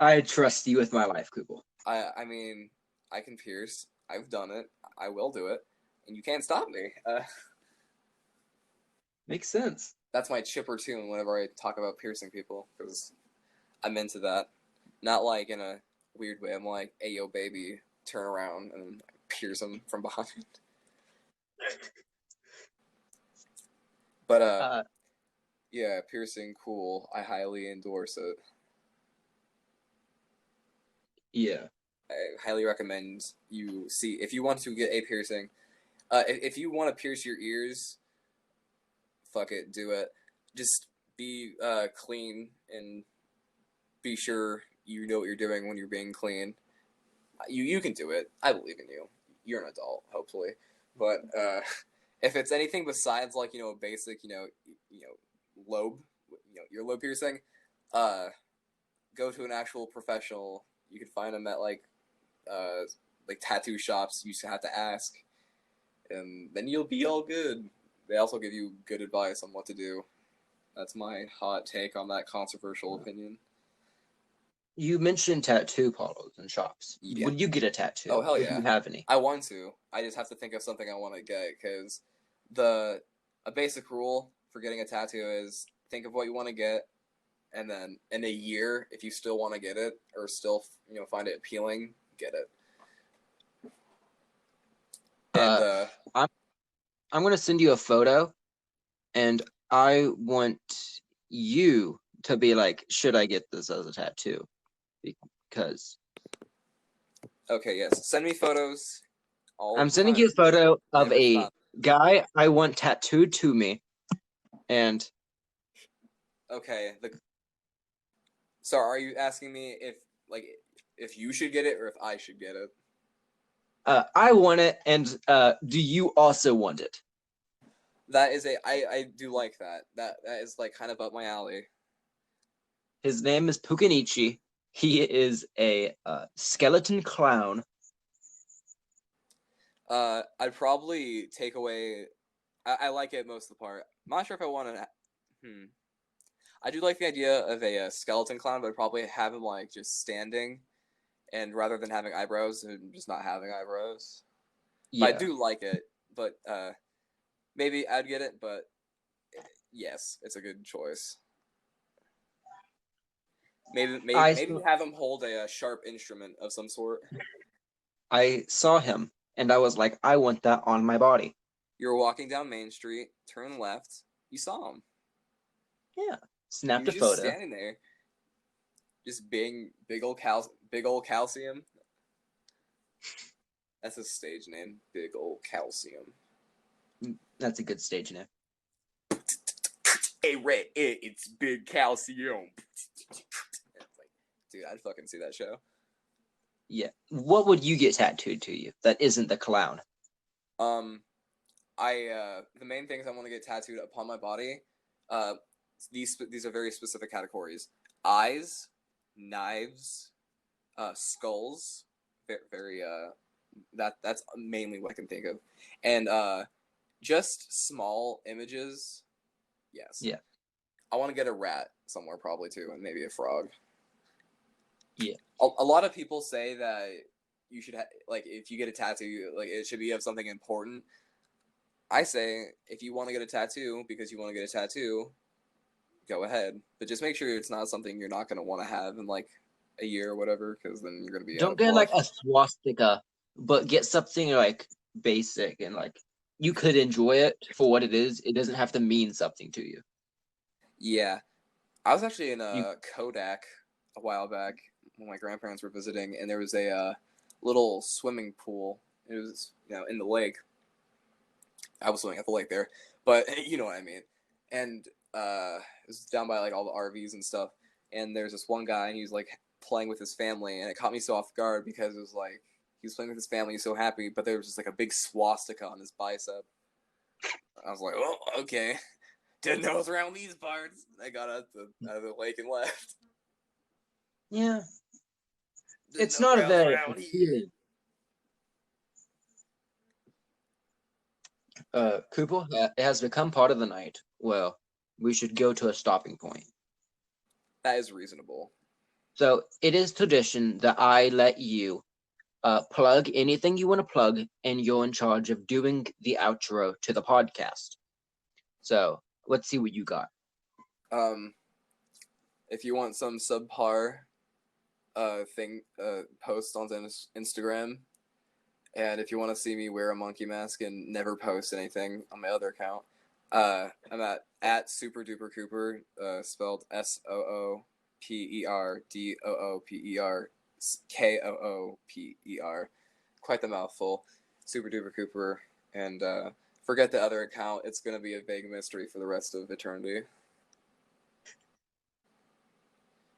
I trust you with my life, Kooper. I mean, I can pierce. I've done it. I will do it, and you can't stop me. Makes sense. That's my chipper tune whenever I talk about piercing people, because I'm into that. Not like in a weird way. I'm like, "Hey, yo, baby, turn around and pierce him from behind." But yeah, piercing, cool. I highly endorse it. Yeah. I highly recommend you see if you want to get a piercing. If you want to pierce your ears, fuck it, do it. Just be clean and be sure you know what you're doing when you're being clean. You can do it. I believe in you. You're an adult, hopefully. But if it's anything besides like a basic lobe, earlobe piercing, go to an actual professional. You can find them at like tattoo shops. You just have to ask, and then you'll be all good. They also give you good advice on what to do. That's my hot take on that controversial opinion. You mentioned tattoo parlors and shops. Yeah. Would you get a tattoo? Oh, hell if yeah. you have any? I want to. I just have to think of something I want to get, because a basic rule for getting a tattoo is think of what you want to get, and then in a year, if you still want to get it or still find it appealing, get it. And I'm gonna send you a photo, and I want you to be like, should I get this as a tattoo? Because Okay, yes. Send me photos. I'm sending you a photo of Never a stop. guy I want tattooed to me, and Okay. So are you asking me if you should get it or if I should get it? I want it, and do you also want it? That is I do like that. That is like kind of up my alley. His name is Pukanichi. He is a skeleton clown. I'd probably take away. I like it most of the part. I'm not sure if I want to. I do like the idea of a skeleton clown, but I'd probably have him like just standing, and rather than having eyebrows, just not having eyebrows. Yeah. But I do like it, but maybe I'd get it. But yes, it's a good choice. Maybe have him hold a sharp instrument of some sort. I saw him, and I was like, I want that on my body. You were walking down Main Street, turn left, you saw him. Yeah. Snapped He a was just photo. standing there, just being big old calcium. That's his stage name, Big Old Calcium. That's a good stage name. Hey, Red, it's Big Calcium. Dude, I'd fucking see that show. Yeah. What would you get tattooed to you that isn't the clown? The main things I want to get tattooed upon my body, these are very specific categories: eyes, knives, skulls. Very that's mainly what I can think of, and just small images. Yes. Yeah. I want to get a rat somewhere probably too, and maybe a frog. Yeah. A lot of people say that you should if you get a tattoo, like it should be of something important. I say if you want to get a tattoo because you want to get a tattoo, go ahead, but just make sure it's not something you're not going to want to have in like a year or whatever, because then you're going to be Don't get like a swastika, but get something like basic and like you could enjoy it for what it is. It doesn't have to mean something to you. Yeah, I was actually in a Kodak a while back when my grandparents were visiting, and there was a little swimming pool. It was in the lake. I was swimming at the lake there, but you know what I mean. And it was down by like all the RVs and stuff. And there's this one guy, and he was like playing with his family, and it caught me so off guard because it was like he was playing with his family, he was so happy, but there was just like a big swastika on his bicep. I was like, oh, okay. Didn't know it was around these parts. I got out of the lake and left. Yeah. Didn't It's know not it a was very around here. appealing. Kooper, it has become part of the night. Well, we should go to a stopping point. That is reasonable. So it is tradition that I let you plug anything you want to plug, and you're in charge of doing the outro to the podcast. So let's see what you got. If you want some subpar post on Instagram, and if you want to see me wear a monkey mask and never post anything on my other account, I'm at Super Duper Kooper, spelled SOOPERDOOPER Quite the mouthful. Super Duper Kooper, and forget the other account. It's gonna be a vague mystery for the rest of eternity.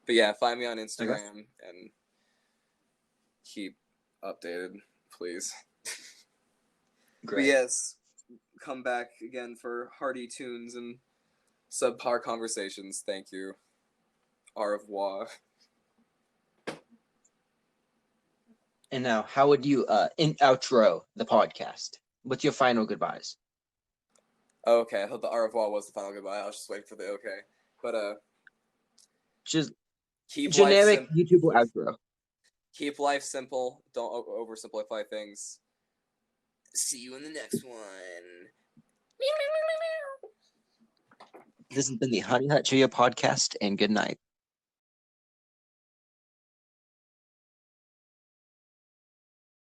But yeah, find me on Instagram and keep updated, please. Great. But yes, come back again for hearty tunes and subpar conversations. Thank you. Au revoir. And now, how would you outro the podcast? What's your final goodbyes? Okay, I thought the au revoir was the final goodbye. I was just waiting for the okay. But Just keep generic life YouTuber outro. Keep life simple. Don't oversimplify things. See you in the next one. This has been the Honey Hut Cheerio podcast, and good night.